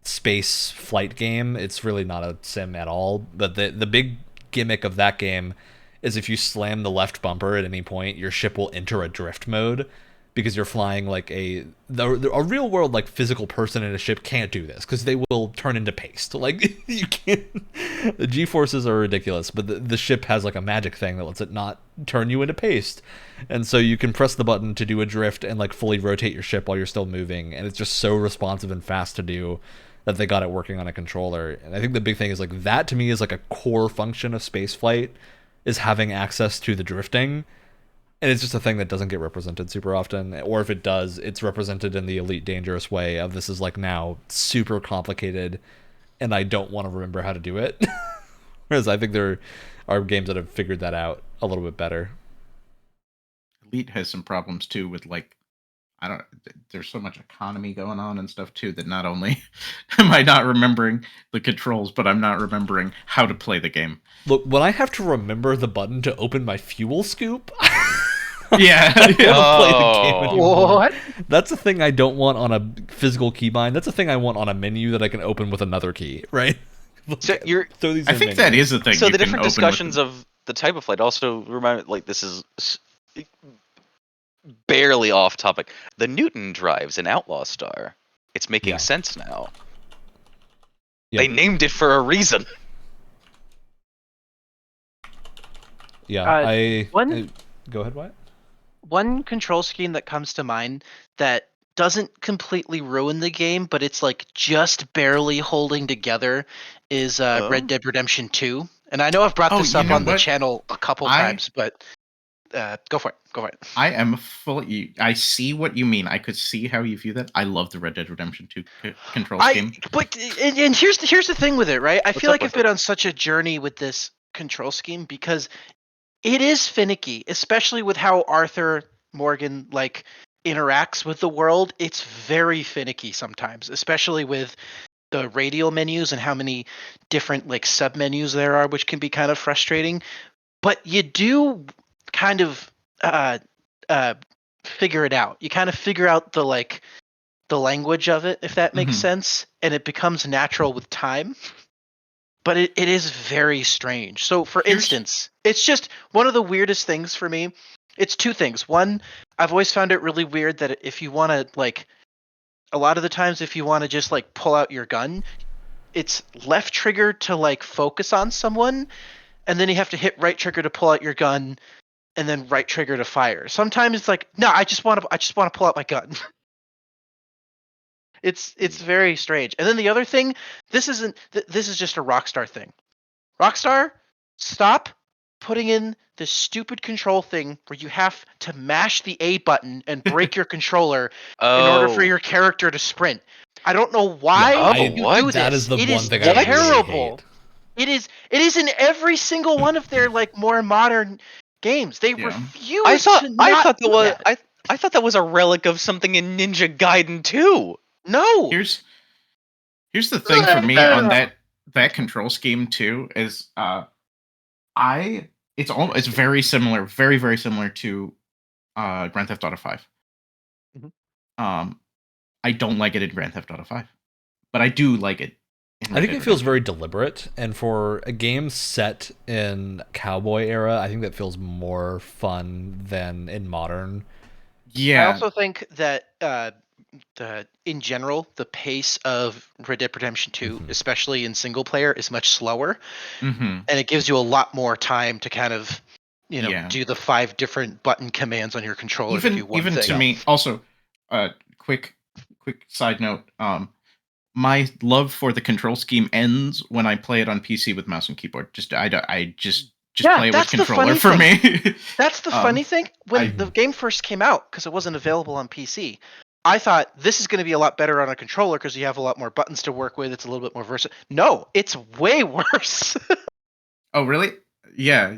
space flight game. It's really not a sim at all, but the big gimmick of that game is if you slam the left bumper at any point, your ship will enter a drift mode, because you're flying like a real world like physical person in a ship can't do this because they will turn into paste. Like you can't. The G-forces are ridiculous, but the ship has like a magic thing that lets it not turn you into paste, and so you can press the button to do a drift and like fully rotate your ship while you're still moving, and it's just so responsive and fast to do that they got it working on a controller. And I think the big thing is like that to me is like a core function of spaceflight is having access to the drifting. And it's just a thing that doesn't get represented super often, or if it does, it's represented in the Elite Dangerous way of this is like now super complicated, and I don't want to remember how to do it. Whereas I think there are games that have figured that out a little bit better. Elite has some problems too with like, there's so much economy going on and stuff too that not only am I not remembering the controls, but I'm not remembering how to play the game. Look, when I have to remember the button to open my fuel scoop, yeah, I don't play the game anymore. What? That's a thing I don't want on a physical keybind. That's a thing I want on a menu that I can open with another key, right? So I think that is a thing. So the different discussions of the type of flight also remind, like, this is barely off topic. The Newton drives in Outlaw Star. It's making sense now. Yep. They named it for a reason. Yeah, go ahead, Wyatt. One control scheme that comes to mind that doesn't completely ruin the game, but it's like just barely holding together, is Red Dead Redemption 2. And I know I've brought this up on the channel a couple times, but go for it. Go for it. I am fully. I see what you mean. I could see how you view that. I love the Red Dead Redemption 2 control scheme. But and here's the thing with it, right? I feel like I've been on such a journey with this control scheme because it is finicky, especially with how Arthur Morgan like interacts with the world. It's very finicky sometimes, especially with the radial menus and how many different like sub menus there are, which can be kind of frustrating. But you do kind of figure it out. You kind of figure out the language of it, if that makes sense, and it becomes natural with time. But it is very strange. So, for instance, it's just one of the weirdest things for me. It's two things. One, I've always found it really weird that if you want to, like, a lot of the times if you want to just, like, pull out your gun, it's left trigger to, like, focus on someone, and then you have to hit right trigger to pull out your gun, and then right trigger to fire. Sometimes it's like, no, I just want to pull out my gun. It's very strange. And then the other thing, this is just a Rockstar thing. Rockstar, stop putting in this stupid control thing where you have to mash the A button and break your controller in order for your character to sprint. I don't know why you do this. That is the one thing terrible. I really hate. It is in every single one of their like more modern games. They refuse to not do that. I thought that was a relic of something in Ninja Gaiden 2. No. Here's the thing for me on that control scheme too is it's very similar, very very similar to Grand Theft Auto 5. I don't like it in Grand Theft Auto 5, but I do like it. I think it feels very deliberate, and for a game set in cowboy era, I think that feels more fun than in modern. Yeah. I also think that in general, the pace of Red Dead Redemption 2, especially in single player, is much slower, and it gives you a lot more time to kind of, do the 5 different button commands on your controller to do one thing. Even to me, also, quick side note, my love for the control scheme ends when I play it on PC with mouse and keyboard. I just play it with controller for me. That's the funny thing. When the game first came out, because it wasn't available on PC, I thought this is going to be a lot better on a controller because you have a lot more buttons to work with. It's a little bit more versatile. No, it's way worse. Oh, really? Yeah.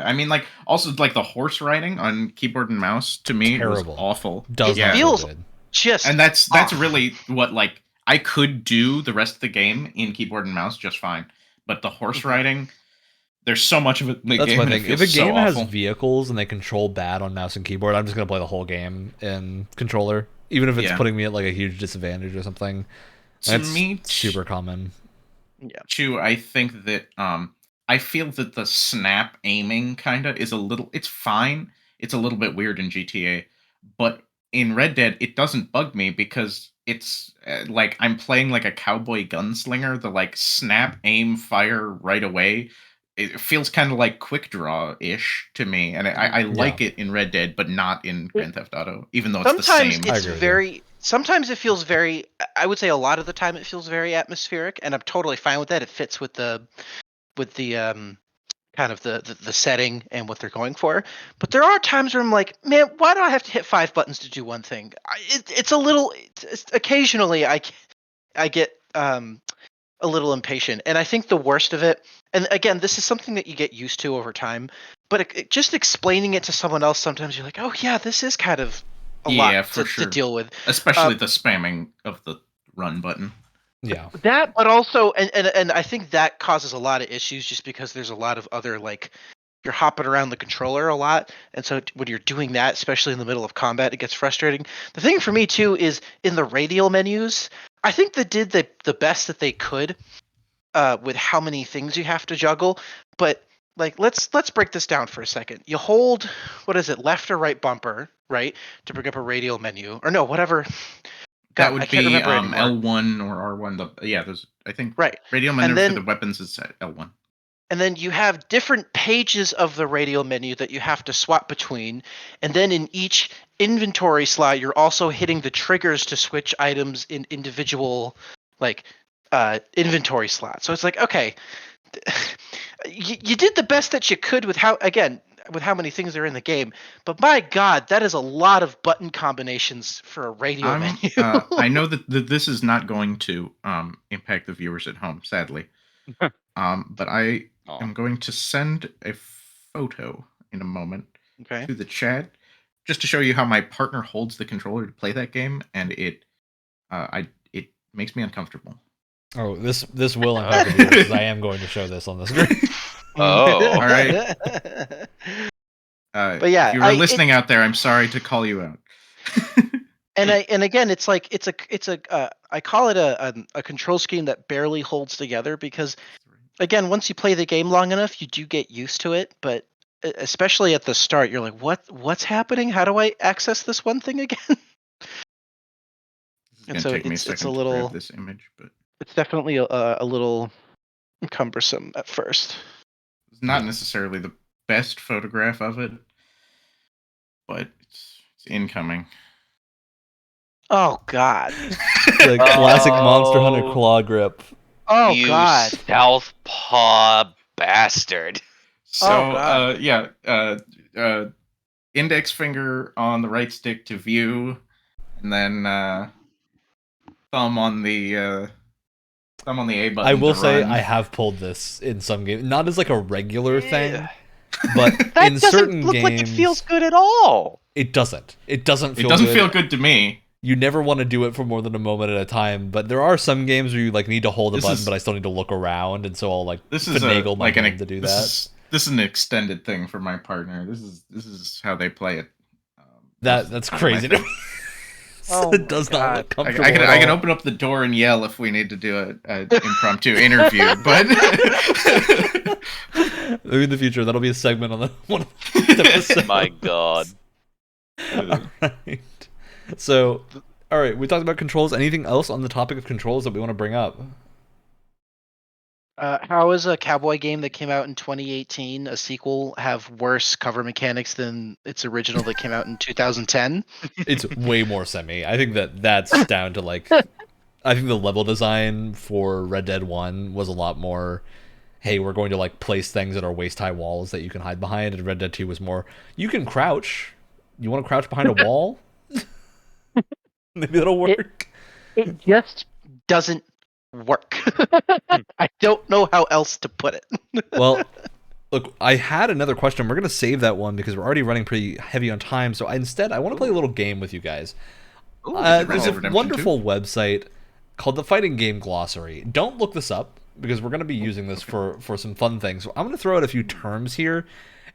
I mean, like, also, like, the horse riding on keyboard and mouse, to me, was awful. It feels just and that's really what, like, I could do the rest of the game in keyboard and mouse just fine. But the horse riding, there's so much of it in the game. That's my thing. If a game so has awful. vehicles and they control bad on mouse and keyboard, I'm just going to play the whole game in controller. Even if it's putting me at like a huge disadvantage or something. That's super common. Yeah. Too, I think that I feel that the snap aiming kinda is a little. It's fine. It's a little bit weird in GTA, but in Red Dead, it doesn't bug me because it's like I'm playing like a cowboy gunslinger. The like snap, aim, fire right away. It feels kind of like quick draw-ish to me, and I like it in Red Dead, but not in Grand Theft Auto, even though it's the same. Sometimes it feels very, I would say a lot of the time it feels very atmospheric, and I'm totally fine with that. It fits with the kind of the setting and what they're going for. But there are times where I'm like, man, why do I have to hit 5 buttons to do one thing? Occasionally I get a little impatient, and I think the worst of it, and again, this is something that you get used to over time, but just explaining it to someone else, sometimes you're like, oh yeah, this is kind of a lot to deal with, especially the spamming of the run button. Yeah, that, but also, and I think that causes a lot of issues just because there's a lot of other, like, you're hopping around the controller a lot, and so when you're doing that, especially in the middle of combat, it gets frustrating. The thing for me too is in the radial menus, I think they did the best that they could with how many things you have to juggle. But like, let's break this down for a second. You hold, what is it, left or right bumper, right, to bring up a radial menu, or no, whatever. That would be L1 or R1. Those, I think. Right. Radial menu for the weapons is L1. and then you have different pages of the radio menu that you have to swap between, and then in each inventory slot you're also hitting the triggers to switch items in individual like inventory slots. So it's like, okay, you did the best that you could with how many things are in the game, but my god, that is a lot of button combinations for a radio menu. I know that this is not going to impact the viewers at home, sadly. But I am going to send a photo in a moment to the chat, just to show you how my partner holds the controller to play that game, and it makes me uncomfortable. Oh, this will impact the viewers, because I am going to show this on the screen. Oh, all right. But yeah, if you were listening out there, I'm sorry to call you out. And again, it's like it's a I call it a control scheme that barely holds together, because again, once you play the game long enough, you do get used to it. But especially at the start, you're like, what's happening? How do I access this one thing again? It's going to take me a second to grab this image, but it's definitely a little cumbersome at first. It's not necessarily the best photograph of it, but it's incoming. Oh god. The classic Monster Hunter claw grip. Oh you god. Southpaw bastard. So index finger on the right stick to view, and then thumb on the A button. I will to say run. I have pulled this in some games, not as like a regular thing, but That in doesn't certain look games, like it feels good at all. It doesn't. It doesn't feel. It doesn't good. feel good to me. You never want to do it for more than a moment at a time, but there are some games where you like need to hold a button, but I still need to look around, and so I'll finagle my game to do that. This is an extended thing for my partner. This is how they play it. That's crazy to me. It does not look comfortable. I can open up the door and yell if we need to do an impromptu interview, but maybe in the future that'll be a segment on the one of the episodes. My god. Alright. So, alright, we talked about controls. Anything else on the topic of controls that we want to bring up? How is a cowboy game that came out in 2018, a sequel, have worse cover mechanics than its original that came out in 2010? It's way more semi. I think that's down to I think the level design for Red Dead 1 was a lot more, hey, we're going to place things that are waist-high walls that you can hide behind, and Red Dead 2 was more, you can crouch. You want to crouch behind a wall? Maybe that'll work. It just doesn't work. I don't know how else to put it. Well, look, I had another question. We're going to save that one because we're already running pretty heavy on time. So instead, I want to play a little game with you guys. There's a wonderful website called the Fighting Game Glossary. Don't look this up because we're going to be using this for some fun things. So I'm going to throw out a few terms here,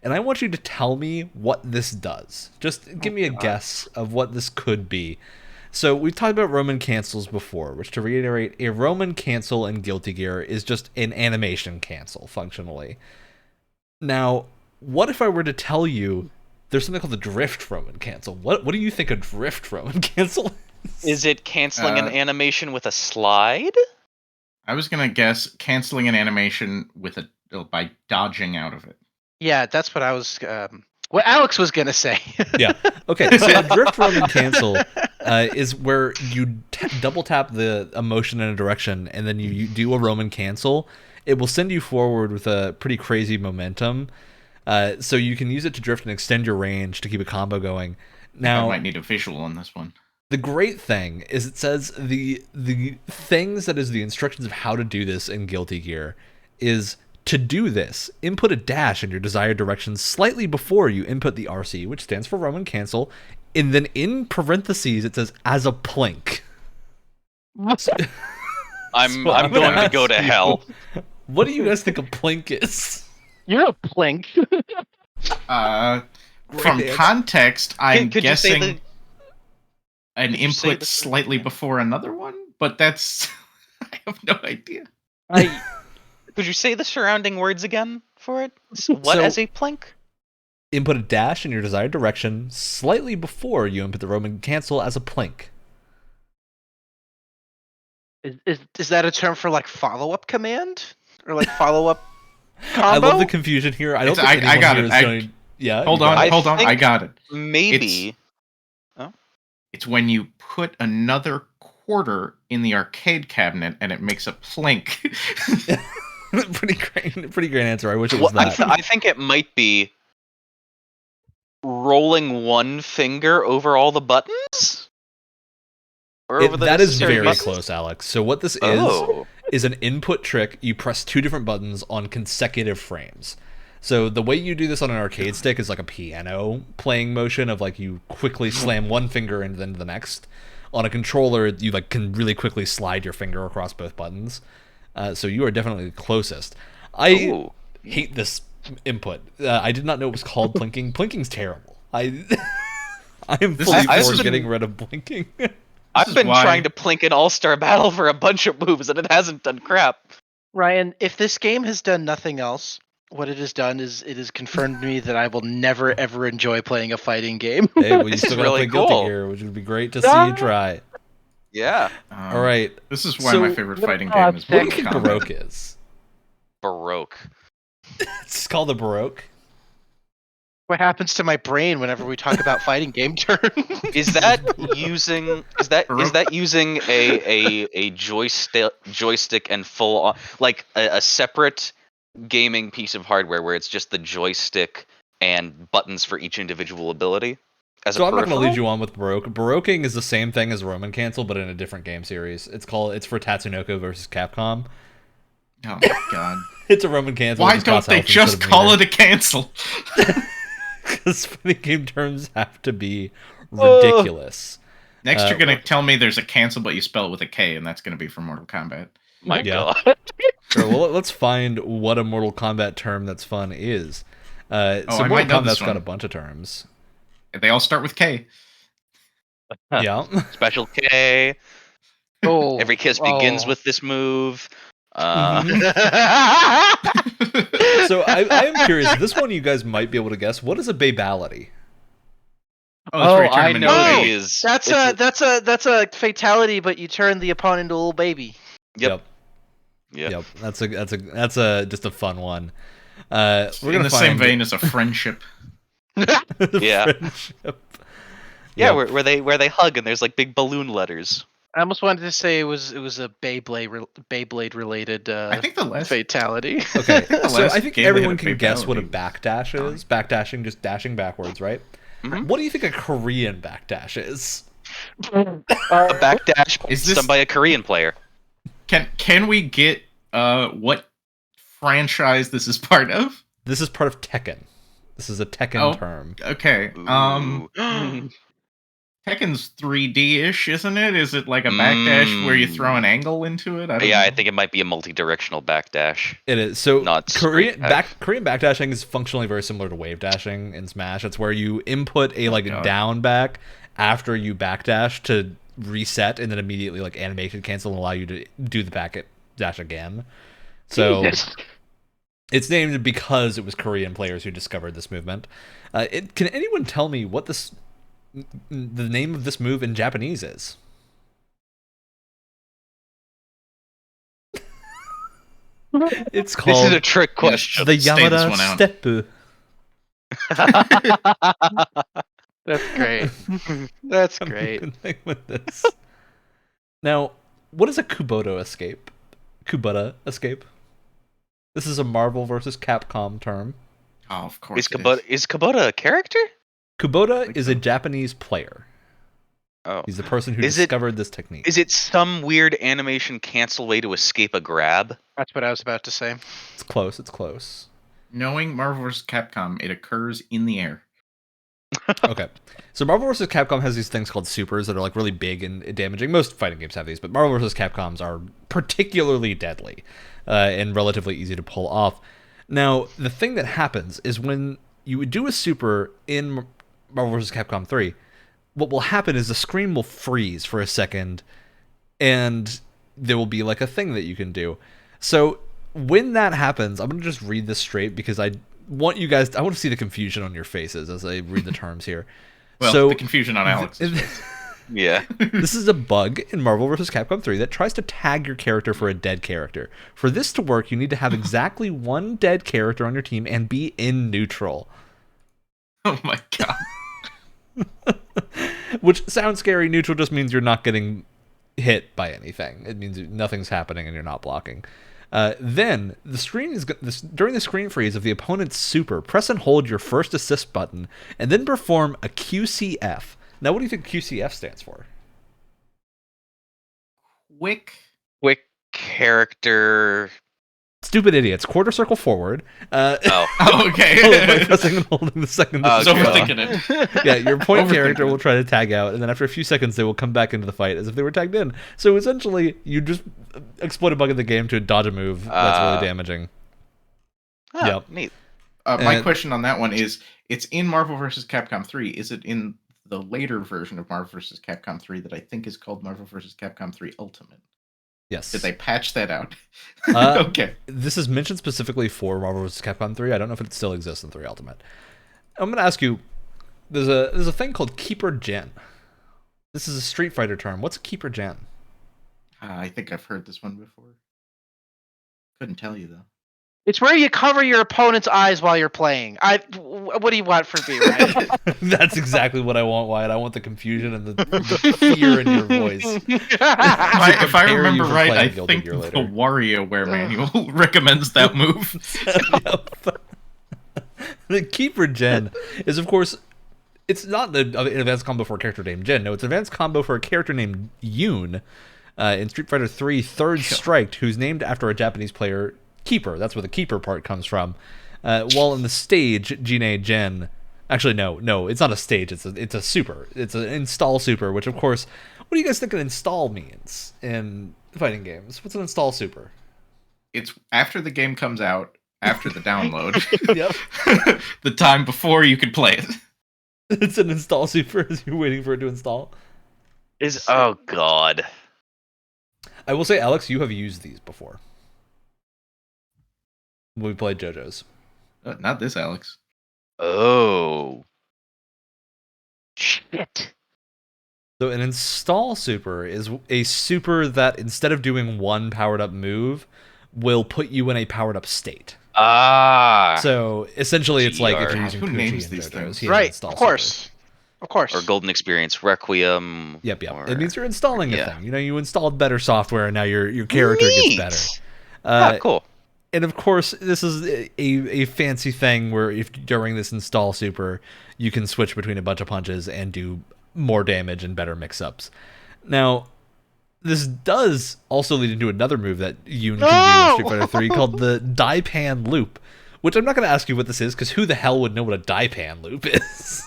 and I want you to tell me what this does. Just give me a guess of what this could be. So we've talked about Roman cancels before, which, to reiterate, a Roman cancel in Guilty Gear is just an animation cancel, functionally. Now, what if I were to tell you there's something called the drift Roman cancel? What do you think a drift Roman cancel is? Is it canceling an animation with a slide? I was gonna guess canceling an animation with by dodging out of it. Yeah, that's what I was. What Alex was gonna say. Yeah. Okay. So a drift Roman cancel is where you double tap the emotion in a direction, and then you do a Roman cancel. It will send you forward with a pretty crazy momentum. So you can use it to drift and extend your range to keep a combo going. Now, I might need a visual on this one. The great thing is it says the things that is the instructions of how to do this in Guilty Gear is to do this, input a dash in your desired direction slightly before you input the RC, which stands for Roman cancel, and then in parentheses it says as a plink. I'm going to go to hell. What do you guys think a plink is? You're a plink. From context, I'm Could guessing an input slightly before another one, but that's I have no idea. Could you say the surrounding words again for it? What as a plink? Input a dash in your desired direction slightly before you input the Roman cancel as a plink. Is that a term for follow-up command? Or follow-up I love the confusion here. I don't think anyone I got here it. is going. Yeah. Hold on. I got it. Maybe. It's when you put another quarter in the arcade cabinet and it makes a plink. Pretty great answer. I wish it was that. I think it might be rolling one finger over all the buttons. That is very close, Alex. So what this is an input trick. You press two different buttons on consecutive frames. So the way you do this on an arcade stick is like a piano playing motion of like you quickly slam one finger and then the next. On a controller, you like can really quickly slide your finger across both buttons. So you are definitely the closest. I hate this input. I did not know it was called plinking. Plinking's terrible. I am fully for getting rid of blinking. I've been trying to plink an all-star battle for a bunch of moves, and it hasn't done crap. Ryan, if this game has done nothing else, what it has done is it has confirmed me that I will never, ever enjoy playing a fighting game. Hey, well, you still gotta play Guilty Gear, which would be great to see you try. Yeah. All right. This is why my favorite fighting game is What do you think Baroque is? Baroque. It's called the Baroque? What happens to my brain whenever we talk about fighting game terms? Is that using a joystick and full on, like a separate gaming piece of hardware where it's just the joystick and buttons for each individual ability? So I'm not going to lead you on with Baroque. Baroquing is the same thing as Roman Cancel, but in a different game series. It's for Tatsunoko versus Capcom. Oh my god! It's a Roman Cancel. Why don't they just call it a cancel? Because fighting game terms have to be ridiculous. Next, you're going to tell me there's a cancel, but you spell it with a K, and that's going to be for Mortal Kombat. My god. Sure, well, let's find what a Mortal Kombat term that's fun is. So Mortal Kombat's got a bunch of terms. They all start with K. Yeah. Special K. Oh, every kiss begins with this move. So I am curious. This one you guys might be able to guess. What is a babality? I know. That's a fatality, but you turn the opponent into a little baby. Yep. That's just a fun one. We're in the same vein as a friendship. Friendship. Yeah, where they hug and there's like big balloon letters. I almost wanted to say it was a Beyblade related I think the last fatality. Okay, so I think everyone can guess what a backdash is. Backdashing, just dashing backwards, right? Mm-hmm. What do you think a Korean backdash is? A backdash done by a Korean player. Can we get what franchise this is part of? This is part of Tekken. This is a Tekken term. Okay. Tekken's 3D-ish, isn't it? Is it like a backdash where you throw an angle into it? I think it might be a multi-directional backdash. It is. So not Korean backdashing is functionally very similar to wave dashing in Smash. It's where you input a down back after you backdash to reset and then immediately like animation cancel and allow you to do the backdash again. So it's named because it was Korean players who discovered this movement. Can anyone tell me what the name of this move in Japanese is? It's called. This is a trick question. The Yamada Steppu. That's great. That's great. With this. Now, what is a Kubota escape? Kubota escape. This is a Marvel versus Capcom term. Oh, of course. Is Kubota a character? Kubota is a Japanese player. Oh. He's the person who discovered this technique. Is it some weird animation cancel way to escape a grab? That's what I was about to say. It's close. It's close. Knowing Marvel vs. Capcom, it occurs in the air. Okay. So Marvel vs. Capcom has these things called supers that are like really big and damaging. Most fighting games have these, but Marvel vs. Capcoms are particularly deadly and relatively easy to pull off. Now, the thing that happens is when you would do a super in Marvel vs. Capcom 3, what will happen is the screen will freeze for a second, and there will be like a thing that you can do. So when that happens, I'm going to just read this straight because I want to see the confusion on your faces as I read the terms here. Well, so, the confusion on Alex's face. Yeah. This is a bug in Marvel vs. Capcom 3 that tries to tag your character for a dead character. For this to work, you need to have exactly one dead character on your team and be in neutral. Oh my god. Which sounds scary. Neutral just means you're not getting hit by anything. It means nothing's happening and you're not blocking. Then the screen is during the screen freeze of the opponent's super, press and hold your first assist button and then perform a QCF. Now, what do you think QCF stands for? Quick character. Stupid idiots. Quarter circle forward. Oh, okay. Followed by pressing and holding the second. I was overthinking it. Yeah, your point character will try to tag out, and then after a few seconds, they will come back into the fight as if they were tagged in. So essentially, you just exploit a bug in the game to dodge a move that's really damaging. Oh, yep. Neat. My question on that one is, it's in Marvel vs. Capcom 3. Is it in the later version of Marvel vs. Capcom 3 that I think is called Marvel vs. Capcom 3 Ultimate? Yes. Did they patch that out? Okay. This is mentioned specifically for Marvel vs. Capcom 3. I don't know if it still exists in 3 Ultimate. I'm going to ask you, there's a thing called Keeper Gen. This is a Street Fighter term. What's a Keeper Gen? I think I've heard this one before. Couldn't tell you, though. It's where you cover your opponent's eyes while you're playing. What do you want from me, Ryan? That's exactly what I want, Wyatt. I want the confusion and the fear in your voice. If I remember right, I think the WarioWare manual recommends that move. The Keeper Gen is, of course, it's not an advanced combo for a character named Gen. No, it's an advanced combo for a character named Yoon in Street Fighter 3 Third Strike, who's named after a Japanese player, Keeper. That's where the Keeper part comes from. While in the stage, Jine Gen... Actually, no, it's not a stage. It's a super. It's an install super, which, of course... What do you guys think an install means in fighting games? What's an install super? It's after the game comes out, after the download. Yep. The time before you can play it. It's an install super as you're waiting for it to install. Oh, God. I will say, Alex, you have used these before. When we played JoJo's. Not this, Alex. Oh. Shit. So an install super is a super that instead of doing one powered up move, will put you in a powered up state. Ah. So essentially, it's like if you're using Who Poochie names in these JoJo's, things? he has Right, install of course. super. Of course. Or Golden Experience Requiem. Yep. Or... It means you're installing a Yeah. thing. You installed better software, and now your character Neat. gets better. Cool. And of course, this is a fancy thing where if during this install super, you can switch between a bunch of punches and do more damage and better mix-ups. Now, this does also lead into another move that Yoon can do in Street Fighter 3 called the Daipan Loop, which I'm not going to ask you what this is, because who the hell would know what a Daipan Loop is?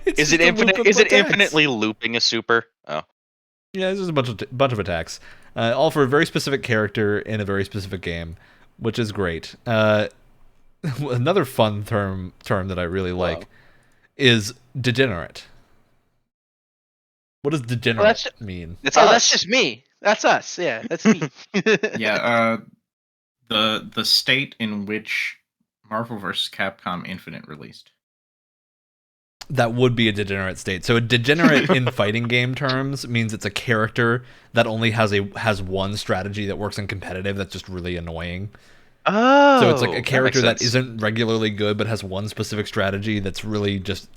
Is it infinite? Is it infinitely looping a super? Oh. Yeah, it's just a bunch of attacks, all for a very specific character in a very specific game, which is great. Another fun term that I really like is degenerate. What does degenerate mean? That's just me. That's us. Yeah, that's me. Yeah, the state in which Marvel vs. Capcom Infinite released. That would be a degenerate state. So a degenerate in fighting game terms means it's a character that only has one strategy that works in competitive that's just really annoying. Oh. So it's like a character that makes sense. isn't regularly good but has one specific strategy that's really just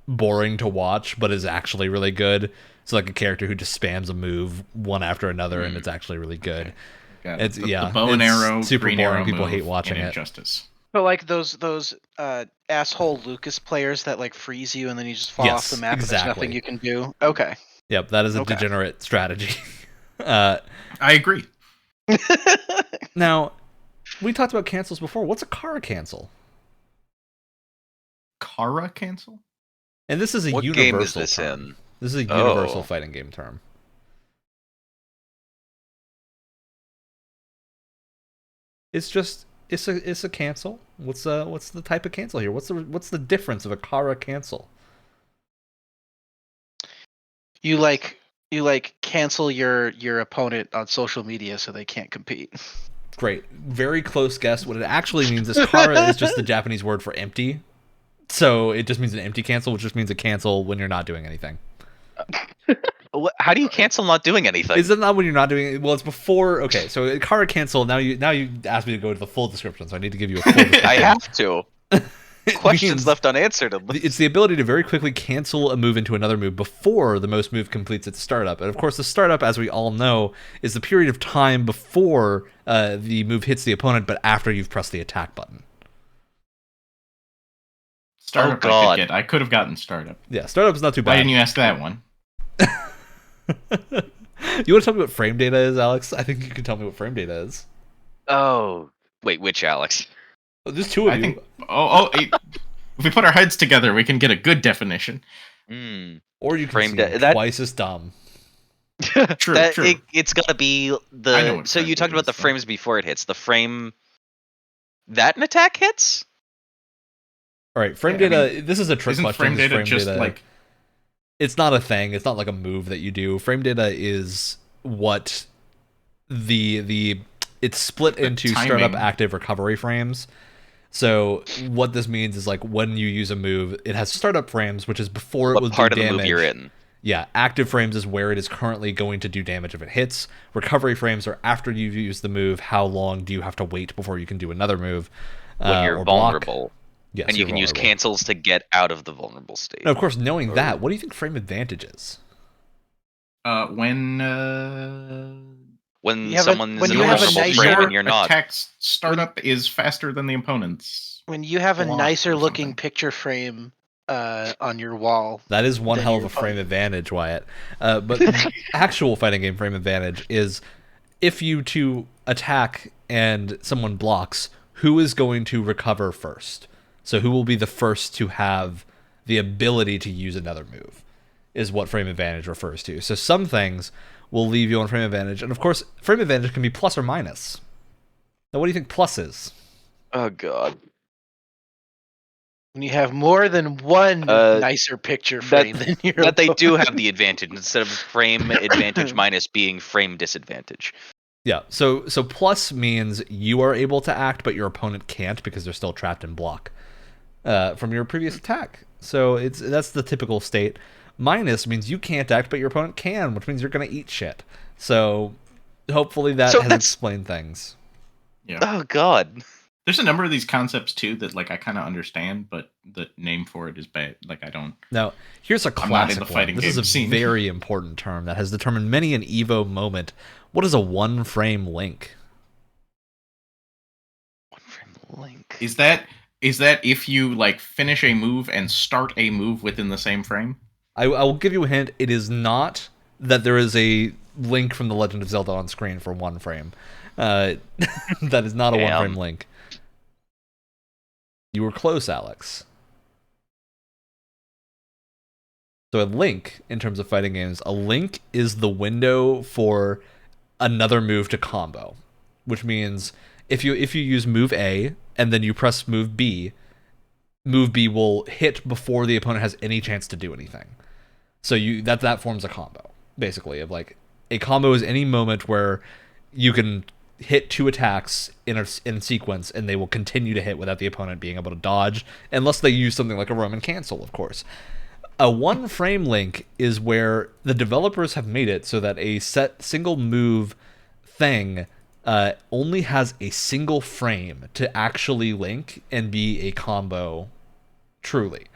boring to watch but is actually really good. So like a character who just spams a move one after another and it's actually really good. Okay. It's the bow and arrow, super green boring. arrow People move hate watching in it. Injustice. But like those asshole Lucas players that like freeze you and then you just fall off the map and there's nothing you can do. Okay. Yep, that is a degenerate strategy. I agree. Now, we talked about cancels before. What's a Kara cancel? Kara cancel? And this is a What universal game is this term. in? This is a universal fighting game term. It's just it's a cancel. What's the type of cancel here? What's the difference of a Kara cancel? You cancel your opponent on social media so they can't compete. Great. Very close guess. What it actually means is Kara is just the Japanese word for empty. So it just means an empty cancel, which just means a cancel when you're not doing anything. How do you cancel not doing anything? Is it not when you're not doing it? Well, it's before. Okay, so hard cancel. Now you asked me to go to the full description, so I need to give you a full description. I have to. It Questions means left unanswered. it's the ability to very quickly cancel a move into another move before the most move completes its startup. And of course, the startup, as we all know, is the period of time before the move hits the opponent, but after you've pressed the attack button. Startup, God. I could have gotten startup. Yeah, startup's not too bad. Why didn't you ask that one? You want to tell me what frame data is, Alex? I think you can tell me what frame data is. Oh, wait, which Alex? There's two of you. If we put our heads together, we can get a good definition. Or you can Frame seem twice as dumb. True. It's got to be the. So you talked about the frames before it hits. The frame that an attack hits. All right, frame data. I mean, this is a trick isn't question. Frame data just data, like? It's not a thing. It's not like a move that you do. Frame data is what it's split into startup, active, recovery frames. So what this means is like when you use a move, it has startup frames, which is before it will do damage. What part of the move you're in? Yeah, active frames is where it is currently going to do damage if it hits. Recovery frames are after you've used the move. How long do you have to wait before you can do another move? When you're vulnerable. Yes, and you can use cancels to get out of the vulnerable state. Now, of course, knowing that, what do you think frame advantage is? When when someone is in you a have a vulnerable nicer frame and you're not. Attack's startup is faster than the opponent's. When you have a nicer looking picture frame on your wall. That is one hell of a frame advantage, Wyatt. But actual fighting game frame advantage is if you two attack and someone blocks, who is going to recover first? So who will be the first to have the ability to use another move is what frame advantage refers to. So some things will leave you on frame advantage. And of course, frame advantage can be plus or minus. Now, what do you think plus is? Oh, God. When you have more than one nicer picture frame than your opponent. They do have the advantage instead of frame advantage minus being frame disadvantage. Yeah, so plus means you are able to act, but your opponent can't because they're still trapped in block from your previous attack. So that's the typical state. Minus means you can't act, but your opponent can, which means you're going to eat shit. So hopefully that has explained things. Yeah. Oh, God. There's a number of these concepts, too, that like I kind of understand, but the name for it is bad. Like, I don't... Now, here's a classic one. This is a very important term that has determined many an EVO moment. What is a one-frame link? One-frame link? Is that if you like finish a move and start a move within the same frame? I will give you a hint. It is not that there is a link from The Legend of Zelda on screen for one frame. That is not a one-frame link. You were close, Alex. So a link, in terms of fighting games, a link is the window for another move to combo, which means if you use move A and then you press move B will hit before the opponent has any chance to do anything. So that forms a combo, basically, of like a combo is any moment where you can hit two attacks in sequence and they will continue to hit without the opponent being able to dodge, unless they use something like a Roman cancel, of course. A one frame link is where the developers have made it so that a set single move thing only has a single frame to actually link and be a combo truly.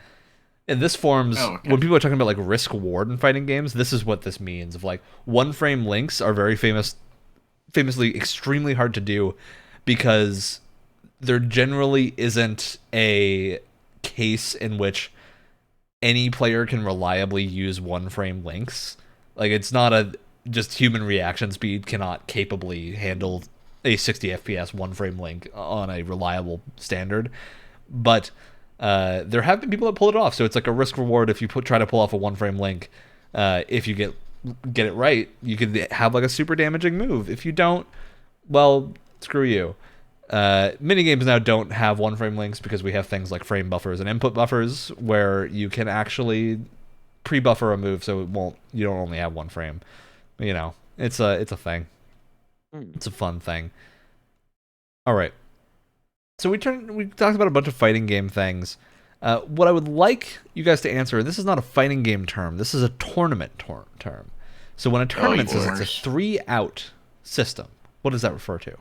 And this forms, when people are talking about like risk reward in fighting games, this is what this means. Of like one frame links are very famously extremely hard to do because there generally isn't a case in which any player can reliably use one frame links. Like it's not just human reaction speed cannot capably handle a 60 FPS one frame link on a reliable standard. But there have been people that pull it off, so it's like a risk reward if you try to pull off a one frame link. If you get it right, you could have like a super damaging move. If you don't, well, screw you. Minigames now don't have one frame links because we have things like frame buffers and input buffers where you can actually pre-buffer a move so you don't only have one frame. You know, it's a thing. It's a fun thing. All right. So we talked about a bunch of fighting game things. What I would like you guys to answer, and this is not a fighting game term, this is a tournament term. So when a tournament says it's a 3-out system, what does that refer to?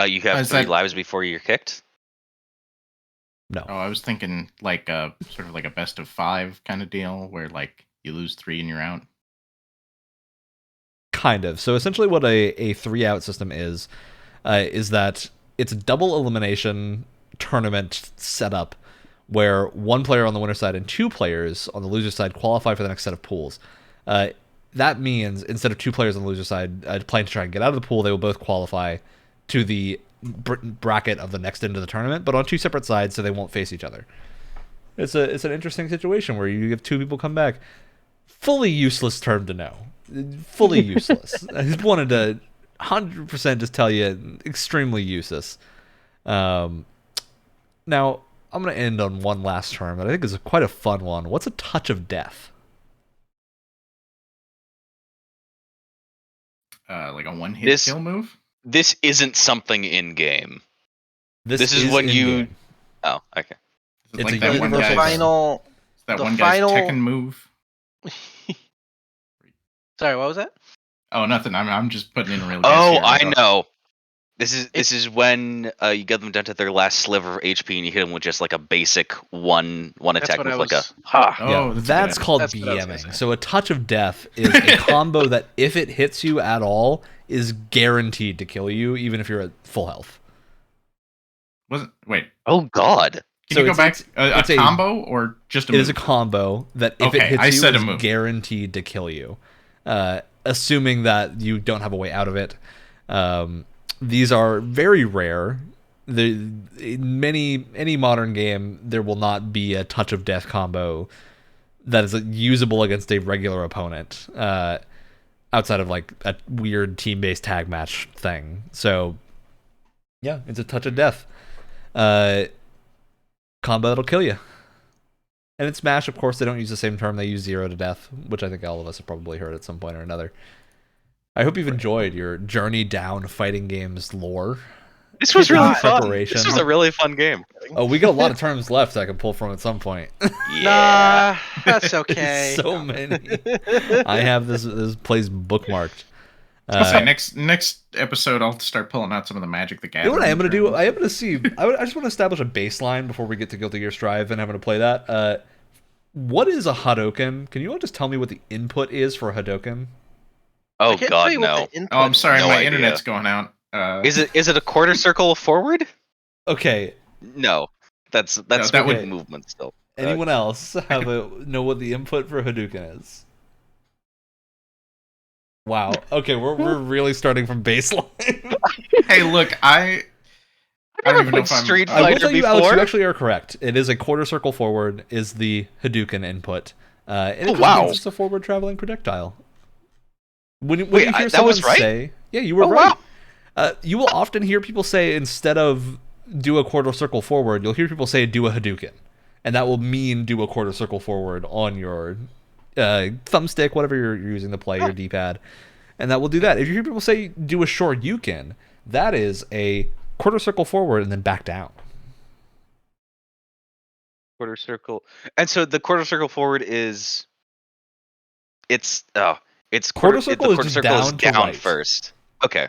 You have 3 lives before you're kicked? No. Oh, I was thinking like sort of like a best of 5 kind of deal where like you lose 3 and you're out. Kind of. So essentially what a 3-out system is that it's a double elimination tournament setup where 1 player on the winner's side and 2 players on the loser's side qualify for the next set of pools. That means instead of 2 players on the loser's side playing to try and get out of the pool, they will both qualify to the bracket of the next end of the tournament, but on 2 separate sides, so they won't face each other. It's an interesting situation where you have 2 people come back. Fully useless term to know. Fully useless. I just wanted to 100% just tell you, extremely useless. Now, I'm going to end on one last term that I think is quite a fun one. What's a touch of death? Like a 1-hit kill move? This isn't something in game. This is when you. Game. Oh, okay. It's like that one guy's final. That one guy's Tekken move. Sorry, what was that? Oh, nothing. I'm just putting in a real. Oh, I know. This is when you get them down to their last sliver of HP and you hit them with just like a basic one attack with like a ha. Oh, yeah, that's called BMing. So a touch of death is a combo that if it hits you at all is guaranteed to kill you, even if you're at full health. Wait. Oh God. Can you go back? A combo or just a move? It is a combo that if it hits you is guaranteed to kill you. Assuming that you don't have a way out of it. These are very rare. In any modern game, there will not be a touch of death combo that is usable against a regular opponent, outside of like a weird team-based tag match thing. So, yeah, it's a touch of death combo that'll kill you. And in Smash, of course, they don't use the same term. They use 0 to death, which I think all of us have probably heard at some point or another. I hope you've enjoyed your journey down fighting games lore. This was really fun. This was a really fun game. Oh, we got a lot of terms left I can pull from at some point. Nah, that's okay. So many. I have this place bookmarked. Next episode, I'll start pulling out some of the Magic the Gathering. You know what I am going to do? I am going to see. I just want to establish a baseline before we get to Guilty Gear Strive and having to play that. What is a Hadouken? Can you all just tell me what the input is for a Hadouken? Oh God, no! Oh, I'm sorry, my internet's going out. Is it a quarter circle forward? Okay. No, that's okay. Movement still. Anyone else know what the input for Hadouken is? Wow. Okay, we're really starting from baseline. Hey, look, I don't even know if I'm. Street I will Fighter tell you, before. Alex, you actually are correct. It is a quarter circle forward is the Hadouken input. And it just it's a forward traveling projectile. When you hear someone say, yeah, you were right. Wow. You will often hear people say instead of do a quarter circle forward, you'll hear people say do a Hadouken, and that will mean do a quarter circle forward on your thumbstick, whatever you're using to play your D-pad, and that will do that. If you hear people say do a Shoryuken, that is a quarter circle forward and then back down. Quarter circle, and so the quarter circle forward is quarter circle is just down right. First. Okay.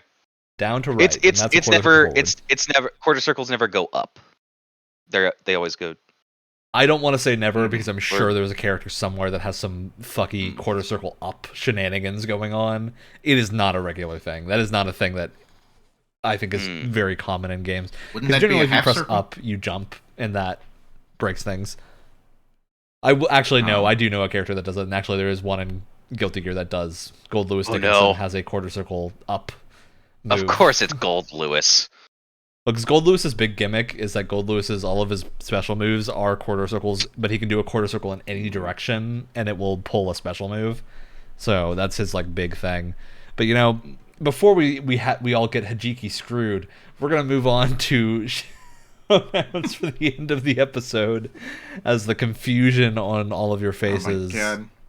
Down to right. It's never quarter circles never go up. They always go. I don't want to say never because I'm sure there's a character somewhere that has some fucky quarter circle up shenanigans going on. It is not a regular thing. That is not a thing that I think is very common in games. Wouldn't that generally be a half if you press circle? up, you jump, and that breaks things. I do know a character that does it, and actually there is one in Guilty Gear that does. Gold Lewis Dickinson has a quarter circle up move. Of course it's Gold Lewis. Because Gold Lewis's big gimmick is that Gold Lewis's all of his special moves are quarter circles, but he can do a quarter circle in any direction and it will pull a special move. So that's his like big thing. But before we all get Hajiki screwed, we're gonna move on to announcements for the end of the episode as the confusion on all of your faces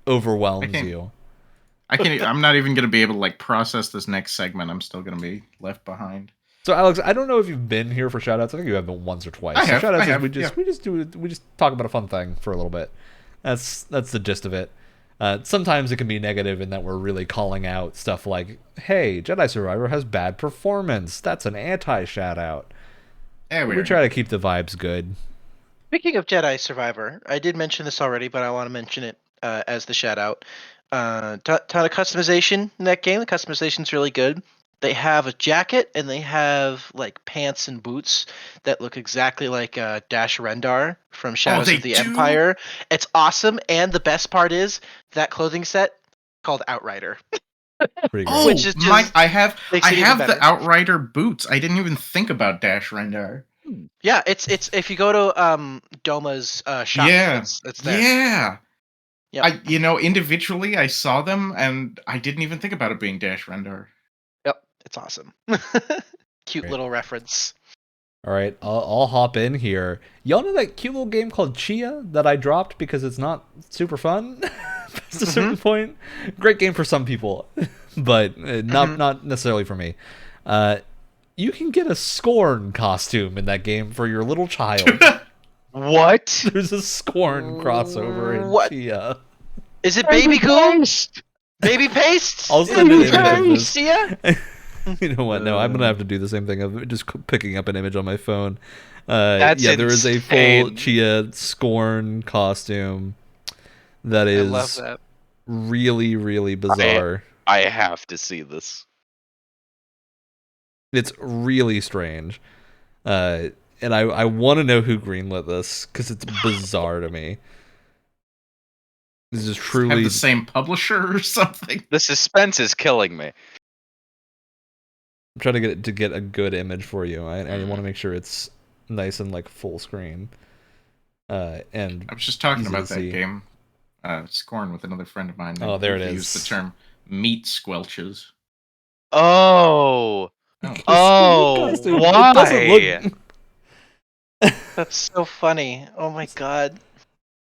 overwhelms you. I'm not even going to be able to process this next segment. I'm still going to be left behind. So Alex, I don't know if you've been here for shoutouts. I think you have been once or twice. I have. Shoutouts is we just talk about a fun thing for a little bit. That's the gist of it. Sometimes it can be negative in that we're really calling out stuff like, "Hey, Jedi Survivor has bad performance." That's an anti-shoutout. We try to keep the vibes good. Speaking of Jedi Survivor, I did mention this already, but I want to mention it as the shoutout. Ton of customization in that game. The customization's really good. They have a jacket and they have like pants and boots that look exactly like Dash Rendar from Shadows of the Empire. It's awesome, and the best part is that clothing set called Outrider. Pretty great. Which is just, I have the Outrider boots. I didn't even think about Dash Rendar. Yeah, it's if you go to Doma's shop, it's there. Yeah. Yep. Individually I saw them and I didn't even think about it being Dash Rendar. Yep, it's awesome. Cute little reference. All right, I'll hop in here. Y'all know that cute little game called Chia that I dropped because it's not super fun past a certain point? Great game for some people, but not necessarily for me. You can get a Scorn costume in that game for your little child. What? There's a Scorn crossover in Chia. Is it Baby Paste? Baby Paste? I'll send an image of this. Chia? You know what? No, I'm gonna have to do the same thing of just picking up an image on my phone. That's there is a full Chia Scorn costume that is I love that. really, really bizarre. I have to see this. It's really strange, and I want to know who greenlit this because it's bizarre to me. This is truly have the same publisher or something. The suspense is killing me. I'm trying to get a good image for you. I want to make sure it's nice and like full screen. And I was just talking about that game, Scorn, with another friend of mine. Oh, there it is. Used the term meat squelches. Oh, why? That's so funny. Oh my god.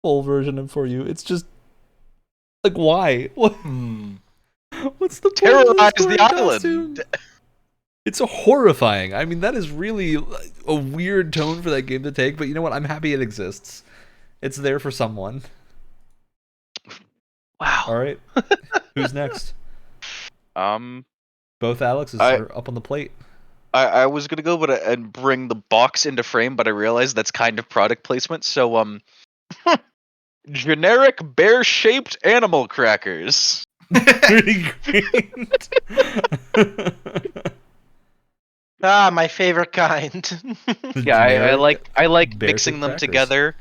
Full version of for you. It's just like, why? What? What's the point? Terrorize the island. It's horrifying. I mean, that is really a weird tone for that game to take, but you know what? I'm happy it exists. It's there for someone. Wow. All right. Who's next? Both Alexes are up on the plate. I was gonna go and bring the box into frame, but I realized that's kind of product placement. So generic bear-shaped animal crackers. Pretty great. My favorite kind. Yeah, I like bear mixing them crackers. together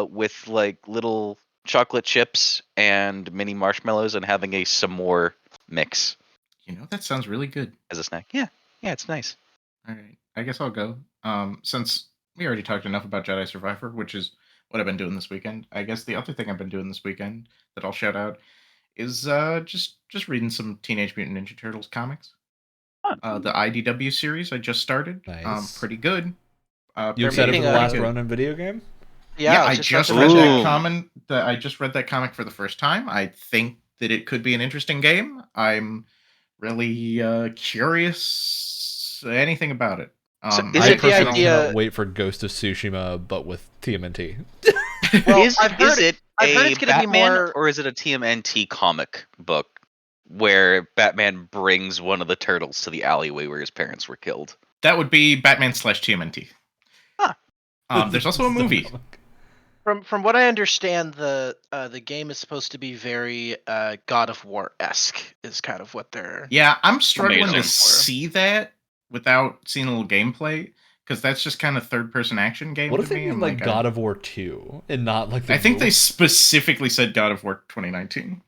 with like little chocolate chips and mini marshmallows and having a s'more mix. That sounds really good. As a snack. Yeah, it's nice. All right, I guess I'll go. Since we already talked enough about Jedi Survivor, which is what I've been doing this weekend, I guess the other thing I've been doing this weekend that I'll shout out is just reading some Teenage Mutant Ninja Turtles comics. The IDW series I just started. Nice. Pretty good. You excited for the last Ronin video game? Yeah, I just read that comic. I just read that comic for the first time. I think that it could be an interesting game. I'm really curious anything about it. So I personally cannot wait for Ghost of Tsushima, but with TMNT. Well, is it it's going to be more, or is it a TMNT comic book where Batman brings one of the turtles to the alleyway where his parents were killed? That would be Batman / TMNT. Huh. There's also a movie. From what I understand, the game is supposed to be very God of War-esque, is kind of what they're... Yeah, I'm struggling to see that without seeing a little gameplay, because that's just kind of third-person action game. What if they mean like God of War 2 and not like the I think they specifically said God of War 2019.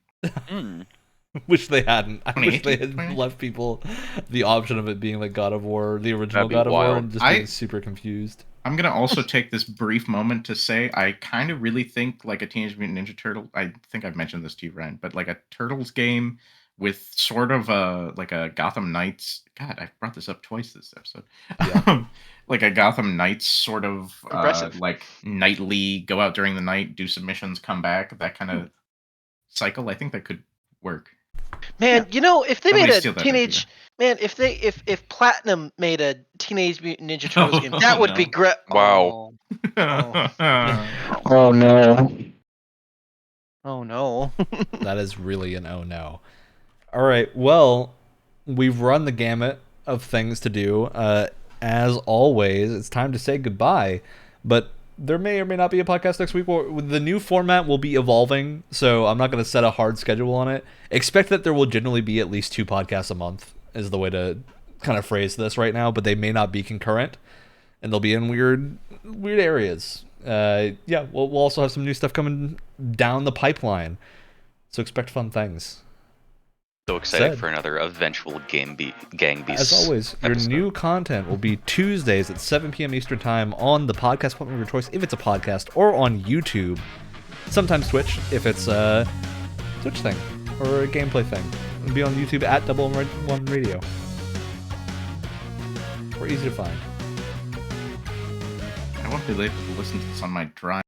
Wish they hadn't. I wish they had left people the option of it being like God of War, the original God of War, and just being super confused. I'm going to also take this brief moment to say I kind of really think like a Teenage Mutant Ninja Turtle, I think I've mentioned this to you, Ryan, but like a Turtles game with sort of a Gotham Knights, God, I've brought this up twice this episode. Yeah. Like a Gotham Knights sort of like nightly, go out during the night, do some missions, come back, that kind of cycle. I think that could work. Man, if they Nobody made a steal that teenage man, if Platinum made a Teenage Mutant Ninja Turtles game, that would be no. great. Wow. Oh no. Oh no. That is really an oh no. All right, well, we've run the gamut of things to do. As always, it's time to say goodbye. But there may or may not be a podcast next week. The new format will be evolving, so I'm not going to set a hard schedule on it. Expect that there will generally be at least 2 podcasts a month, is the way to kind of phrase this right now, but they may not be concurrent, and they'll be in weird areas. We'll also have some new stuff coming down the pipeline, so expect fun things. So excited for another eventual Gang Beasts. As always, your new content will be Tuesdays at 7 p.m. Eastern Time on the podcast platform of your choice, if it's a podcast, or on YouTube. Sometimes Twitch, if it's a Twitch thing or a gameplay thing. It'll be on YouTube at Double One Radio. We're easy to find. I won't be able to listen to this on my drive.